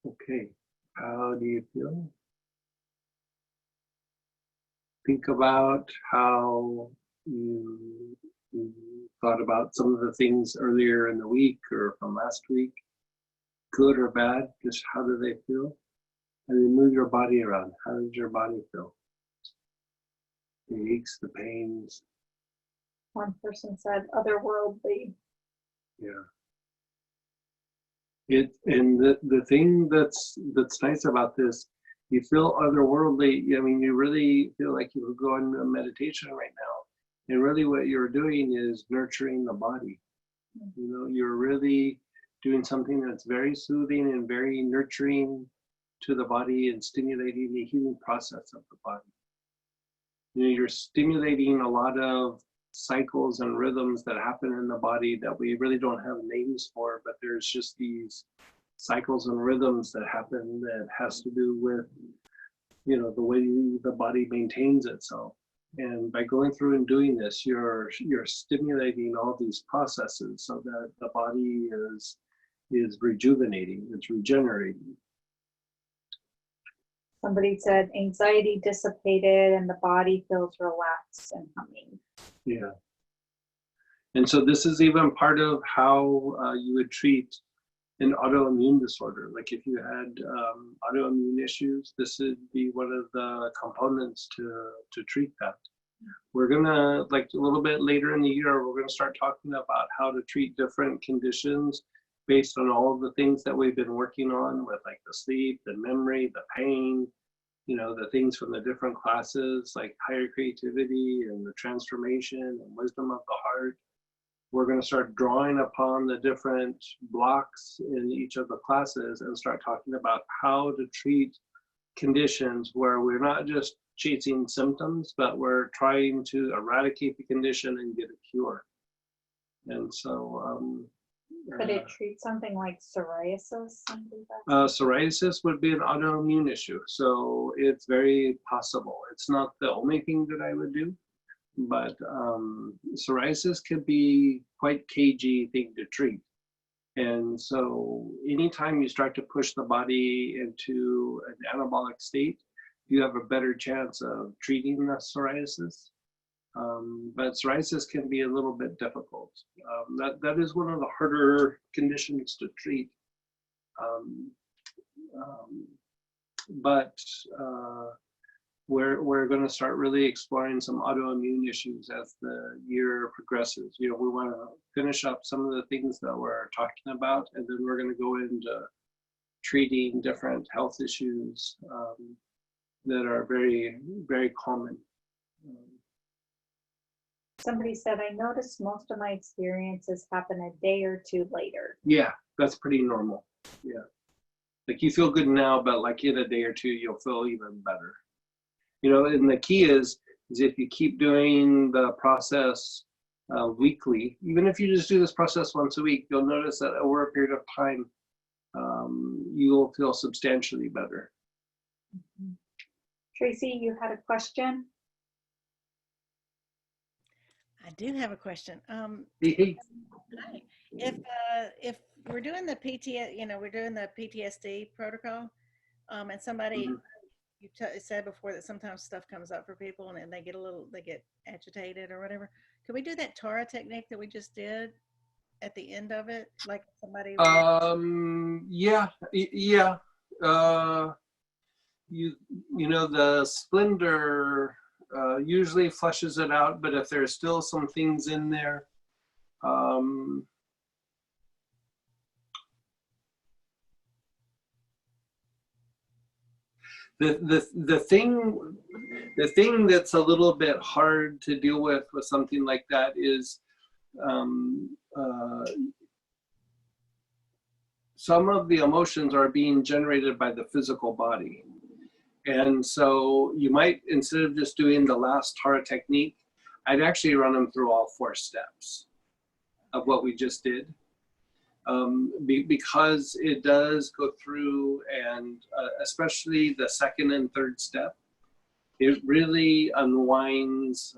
Okay, how do you feel? Think about how you thought about some of the things earlier in the week or from last week, good or bad, just how do they feel? And then move your body around. How does your body feel? The aches, the pains. One person said otherworldly. Yeah. And the thing that's nice about this, you feel otherworldly. I mean, you really feel like you could go into meditation right now. And really what you're doing is nurturing the body. You know, you're really doing something that's very soothing and very nurturing to the body and stimulating the healing process of the body. You know, you're stimulating a lot of cycles and rhythms that happen in the body that we really don't have names for, but there's just these cycles and rhythms that happen that has to do with, you know, the way the body maintains itself. And by going through and doing this, you're stimulating all these processes so that the body is rejuvenating, it's regenerating. Somebody said anxiety dissipated and the body feels relaxed and humming. Yeah. And so this is even part of how you would treat an autoimmune disorder. Like if you had autoimmune issues, this would be one of the components to treat that. We're gonna, like a little bit later in the year, we're gonna start talking about how to treat different conditions based on all of the things that we've been working on with like the sleep, the memory, the pain, you know, the things from the different classes like higher creativity and the transformation and wisdom of the heart. We're going to start drawing upon the different blocks in each of the classes and start talking about how to treat conditions where we're not just chasing symptoms, but we're trying to eradicate the condition and get a cure. And so, Could it treat something like psoriasis? psoriasis would be an autoimmune issue, so it's very possible. It's not the only thing that I would do, but psoriasis could be quite cagey thing to treat. And so anytime you start to push the body into an anabolic state, you have a better chance of treating the psoriasis. But psoriasis can be a little bit difficult. That is one of the harder conditions to treat. But we're going to start really exploring some autoimmune issues as the year progresses. You know, we want to finish up some of the things that we're talking about, and then we're going to go into treating different health issues that are very, very common. Somebody said, I noticed most of my experiences happen a day or two later. Yeah, that's pretty normal. Yeah. Like you feel good now, but like in a day or two, you'll feel even better. You know, and the key is if you keep doing the process weekly, even if you just do this process once a week, you'll notice that over a period of time, you'll feel substantially better. Mm-hmm. Tracy, you had a question? I do have a question. Hey. If we're doing the we're doing the PTSD protocol, and somebody, Mm-hmm. you said before that sometimes stuff comes up for people and they get agitated or whatever. Can we do that Tara technique that we just did at the end of it? Like somebody. Yeah. You know, the Splendor usually flushes it out, but if there's still some things in there, the thing that's a little bit hard to deal with something like that is some of the emotions are being generated by the physical body. And so you might, instead of just doing the last Tara technique, I'd actually run them through all 4 steps of what we just did. Because it does go through, and especially the 2nd and 3rd step, it really unwinds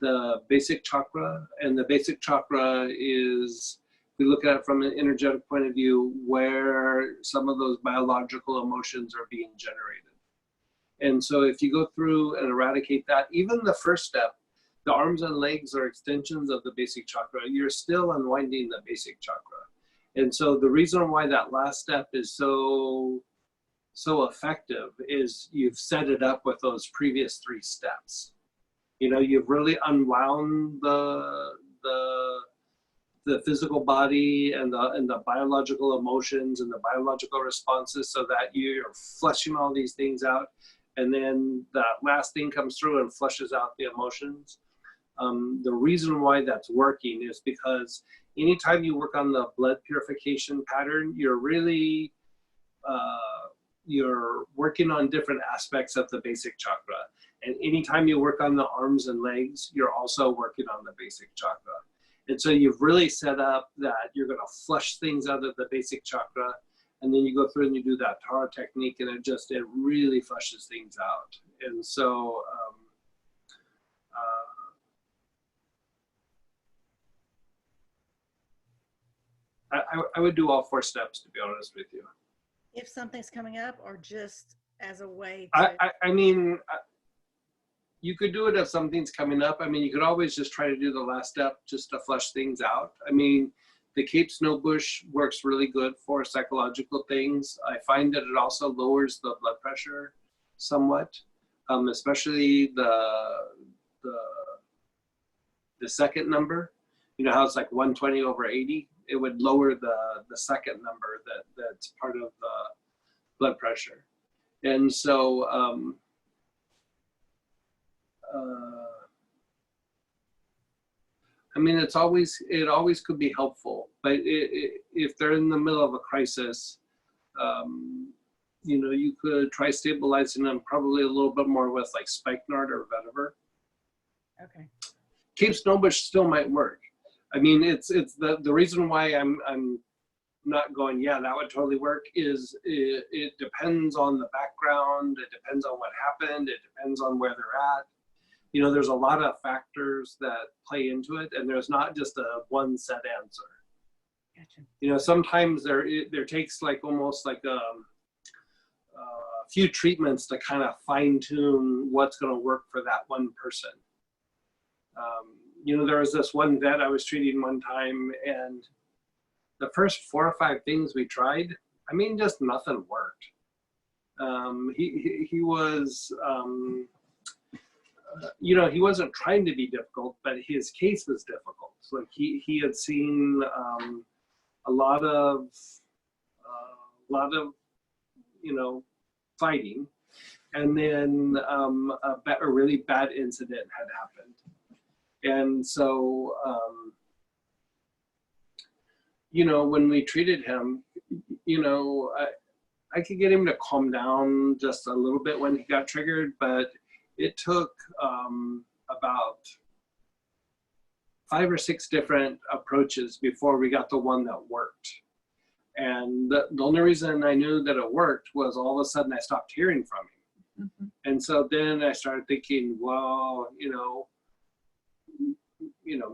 the basic chakra. And the basic chakra is, we look at it from an energetic point of view, where some of those biological emotions are being generated. And so if you go through and eradicate that, even the 1st step, the arms and legs are extensions of the basic chakra, you're still unwinding the basic chakra. And so the reason why that last step is so effective is you've set it up with those previous 3 steps. You know, you've really unwound the physical body and the biological emotions and the biological responses, so that you're flushing all these things out. And then that last thing comes through and flushes out the emotions. The reason why that's working is because anytime you work on the blood purification pattern, you're really, you're working on different aspects of the basic chakra. And anytime you work on the arms and legs, you're also working on the basic chakra. And so you've really set up that you're going to flush things out of the basic chakra, and then you go through and you do that Tara technique, and it really flushes things out. And so I would do all 4 steps, to be honest with you. If something's coming up, or just as a way to... I mean, you could do it if something's coming up. I mean, you could always just try to do the last step just to flush things out. I mean, the Cape Snowbush works really good for psychological things. I find that it also lowers the blood pressure somewhat, especially the 2nd number. you know how it's like 120/80? It would lower the second number that's part of the blood pressure. And so, I mean, it always could be helpful, but if they're in the middle of a crisis, you know, you could try stabilizing them probably a little bit more with like spikenard or vetiver. Okay. Cape snowbush still might work. I mean, it's the reason why I'm not going, yeah, that would totally work, is it depends on the background, it depends on what happened, it depends on where they're at. You know, there's a lot of factors that play into it, and there's not just a one set answer. Gotcha. You know, sometimes there takes like almost like a few treatments to kind of fine tune what's going to work for that one person. You know, there was this one vet I was treating one time, and the first 4 or 5 things we tried, I mean, just nothing worked. He was, you know, he wasn't trying to be difficult, but his case was difficult. So like he had seen a lot of, you know, fighting, and then a really bad incident had happened. And so, you know, when we treated him, you know, I could get him to calm down just a little bit when he got triggered, but it took about 5 or 6 different approaches before we got the one that worked. And the only reason I knew that it worked was all of a sudden I stopped hearing from him. Mm-hmm. And so then I started thinking, well, you know,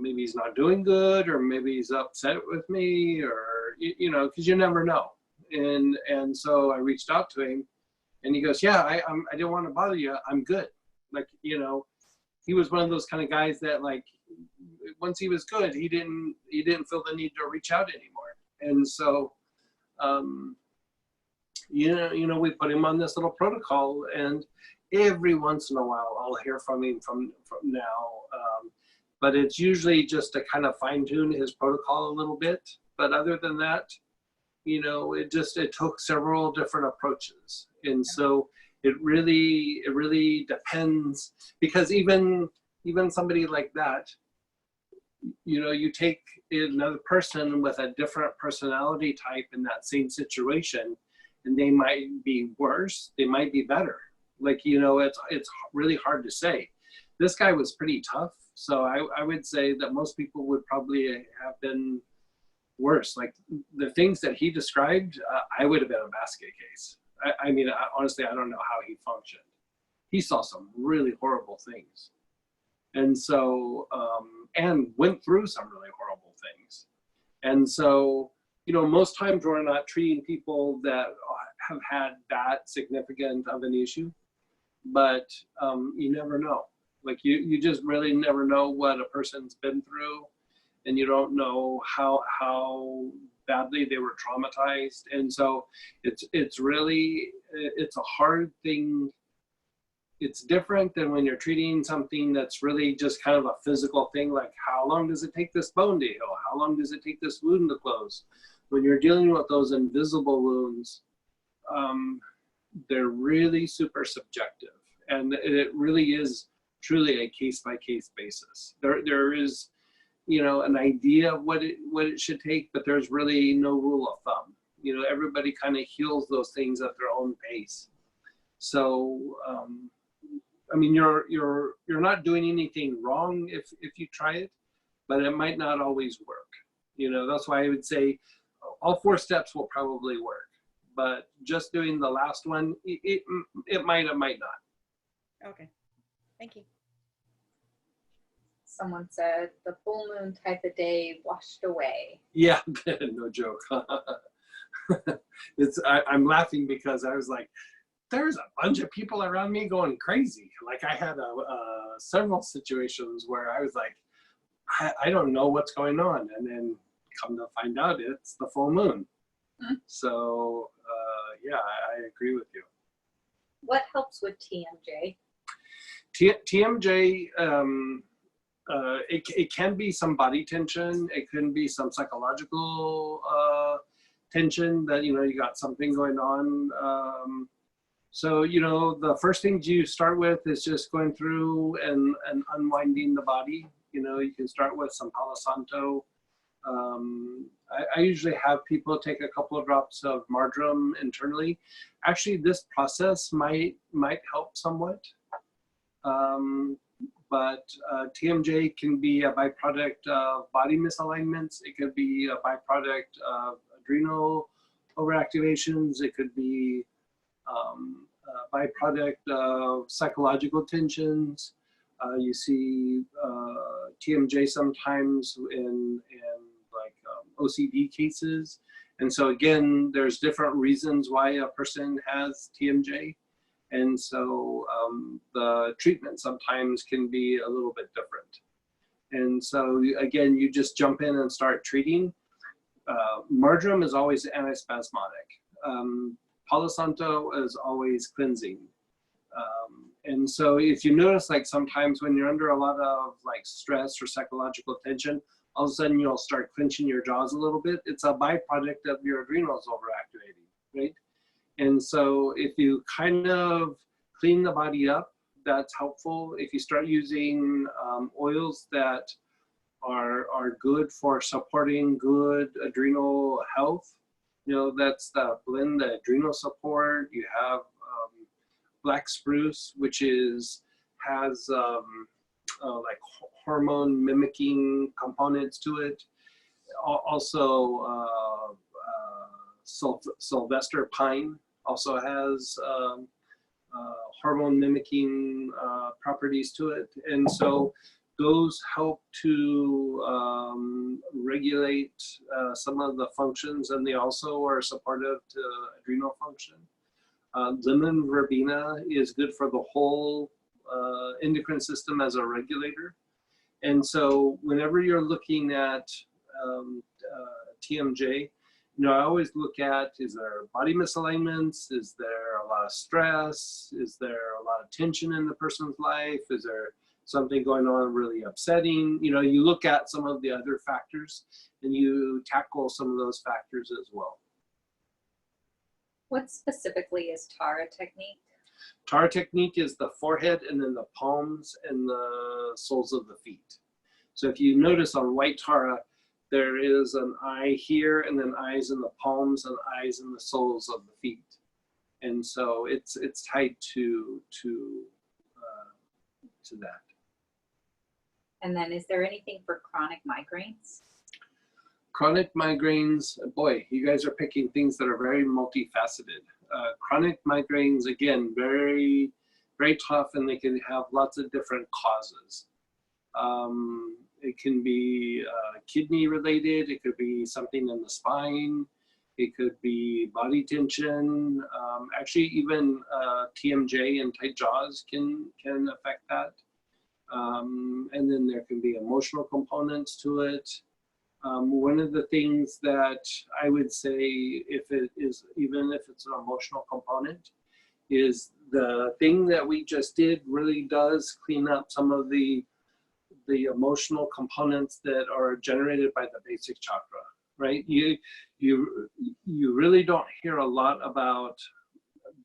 maybe he's not doing good, or maybe he's upset with me, or, you know, because you never know. And so I reached out to him, and he goes, yeah, I didn't want to bother you. I'm good. Like, you know, he was one of those kind of guys that, like, once he was good, he didn't feel the need to reach out anymore. And so, you know, we put him on this little protocol, and every once in a while I'll hear from him from now. But it's usually just to kind of fine tune his protocol a little bit. But other than that, you know, it took several different approaches. And so it really depends, because even somebody like that, you know, you take another person with a different personality type in that same situation, and they might be worse, they might be better. Like, you know, it's really hard to say. This guy was pretty tough, so I would say that most people would probably have been worse. Like the things that he described, I would have been a basket case. I mean, honestly, I don't know how he functioned. He saw some really horrible things. And so, and went through some really horrible things. And so, you know, most times we're not treating people that have had that significant of an issue, but you never know. Like you just really never know what a person's been through, and you don't know how badly they were traumatized. And so it's really, it's a hard thing. It's different than when you're treating something that's really just kind of a physical thing, like how long does it take this bone to heal? How long does it take this wound to close? When you're dealing with those invisible wounds, they're really super subjective, and it really is truly a case-by-case basis. There is, you know, an idea of what it should take, but there's really no rule of thumb. You know, everybody kind of heals those things at their own pace. So, I mean, you're not doing anything wrong if you try it, but it might not always work. You know, that's why I would say all 4 steps will probably work, but just doing the last one, it might or might not. Okay. Thank you. Someone said the full moon type of day washed away. Yeah, no joke. I'm laughing because I was like, there's a bunch of people around me going crazy. Like I had several situations where I was like, I don't know what's going on. And then come to find out it's the full moon. Mm-hmm. So yeah, I agree with you. What helps with TMJ? TMJ, it can be some body tension. It can be some psychological tension that, you know, you got something going on. So, you know, the first things you start with is just going through and unwinding the body. You know, you can start with some Palo Santo. I usually have people take a couple of drops of marjoram internally. Actually, this process might help somewhat. But TMJ can be a byproduct of body misalignments. It could be a byproduct of adrenal overactivations. It could be a byproduct of psychological tensions. You see TMJ sometimes in like OCD cases. And so again, there's different reasons why a person has TMJ. And so the treatment sometimes can be a little bit different. And so again, you just jump in and start treating. Marjoram is always antispasmodic. Palo Santo is always cleansing. And so if you notice, like sometimes when you're under a lot of like stress or psychological tension, all of a sudden you'll start clenching your jaws a little bit. It's a byproduct of your adrenals overactivating, right? And so if you kind of clean the body up, that's helpful. If you start using oils that are good for supporting good adrenal health, you know, that's the blend, the adrenal support. You have black spruce, which has like hormone mimicking components to it. Also, Sylvester pine also has hormone mimicking properties to it. And so those help to regulate some of the functions, and they also are supportive to adrenal function. Lemon verbena is good for the whole endocrine system as a regulator. And so whenever you're looking at TMJ, you know, I always look at, is there body misalignments? Is there a lot of stress? Is there a lot of tension in the person's life? Is there something going on really upsetting? You know, you look at some of the other factors and you tackle some of those factors as well. What specifically is Tara technique? Tara technique is the forehead and then the palms and the soles of the feet. So if you notice on white Tara, there is an eye here and then eyes in the palms and eyes in the soles of the feet. And so it's tied to that. And then is there anything for chronic migraines? Chronic migraines, boy, you guys are picking things that are very multifaceted. Chronic migraines, again, very, very tough, and they can have lots of different causes. It can be kidney related, it could be something in the spine, it could be body tension. Actually, even TMJ and tight jaws can affect that. And then there can be emotional components to it. One of the things that I would say, if it is, even if it's an emotional component, is the thing that we just did really does clean up some of the emotional components that are generated by the basic chakra, right? You really don't hear a lot about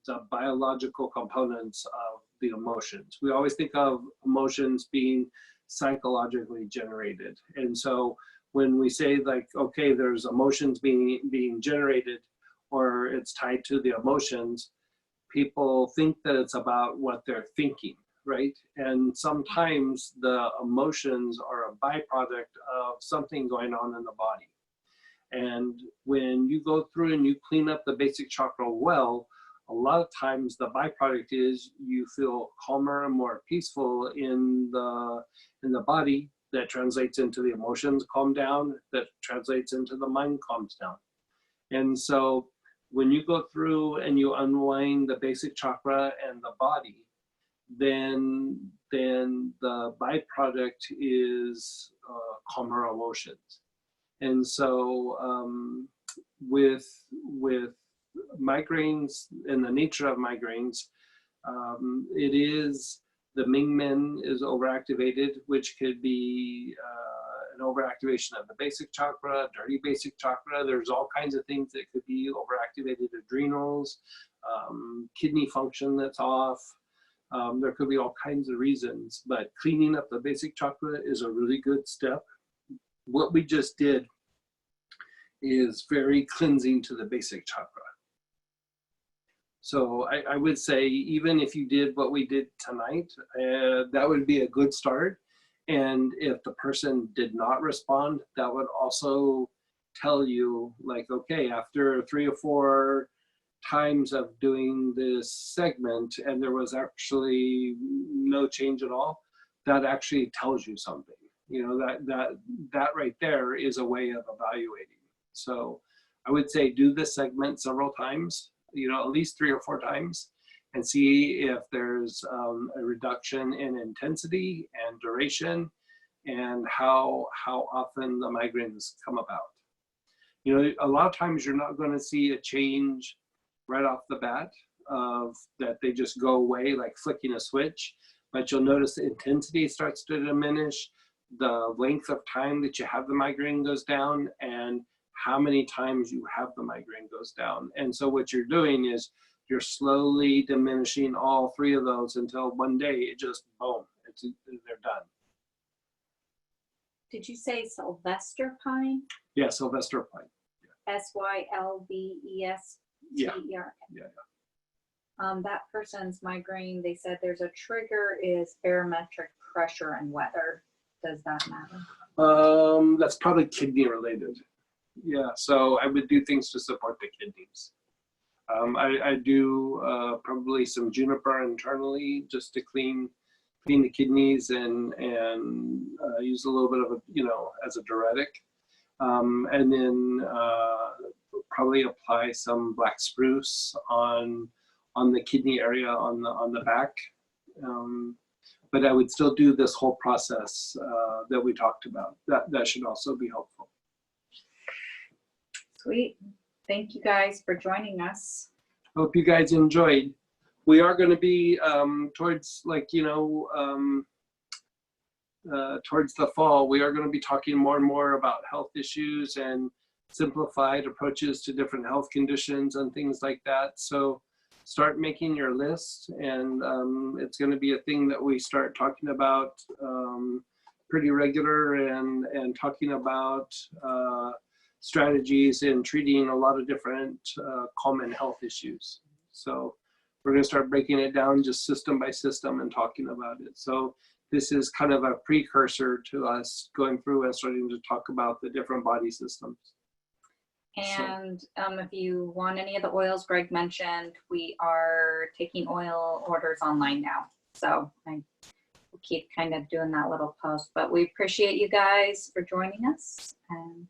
the biological components of the emotions. We always think of emotions being psychologically generated. And so when we say like, okay, there's emotions being generated, or it's tied to the emotions, people think that it's about what they're thinking, right? And sometimes the emotions are a byproduct of something going on in the body. And when you go through and you clean up the basic chakra well, a lot of times the byproduct is you feel calmer and more peaceful in the body. That translates into the emotions calm down, that translates into the mind calms down. And so when you go through and you unwind the basic chakra and the body, then the byproduct is calmer emotions. And so with migraines and the nature of migraines, it is The Mingmen is overactivated, which could be an overactivation of the basic chakra, dirty basic chakra. There's all kinds of things that could be overactivated: adrenals, kidney function that's off. There could be all kinds of reasons, but cleaning up the basic chakra is a really good step. What we just did is very cleansing to the basic chakra. So I would say, even if you did what we did tonight, that would be a good start. And if the person did not respond, that would also tell you, like, okay, after 3 or 4 times of doing this segment and there was actually no change at all, that actually tells you something. You know, that right there is a way of evaluating. So I would say do this segment several times, you know, at least 3 or 4 times, and see if there's a reduction in intensity and duration, and how often the migraines come about. You know, a lot of times you're not going to see a change right off the bat of that they just go away like flicking a switch, but you'll notice the intensity starts to diminish, the length of time that you have the migraine goes down, and how many times you have the migraine goes down. And so what you're doing is you're slowly diminishing all 3 of those until one day it just, boom, they're done. Did you say Sylvester Pine? Yeah, Sylvester Pine. Sylvester. Yeah. That person's migraine, they said there's a trigger is barometric pressure and weather. Does that matter? That's probably kidney related. Yeah, so I would do things to support the kidneys. I do probably some juniper internally just to clean the kidneys and use a little bit of a, you know, as a diuretic. And then probably apply some black spruce on the kidney area on the back. But I would still do this whole process that we talked about. That should also be helpful. Sweet. Thank you guys for joining us. Hope you guys enjoyed. We are going to be towards, like, you know, towards the fall, we are going to be talking more and more about health issues and simplified approaches to different health conditions and things like that. So start making your list, and it's going to be a thing that we start talking about pretty regular, and talking about strategies in treating a lot of different common health issues. So we're going to start breaking it down just system by system and talking about it. So this is kind of a precursor to us going through and starting to talk about the different body systems. And if you want any of the oils Greg mentioned, we are taking oil orders online now. So I will keep kind of doing that little post, but we appreciate you guys for joining us, and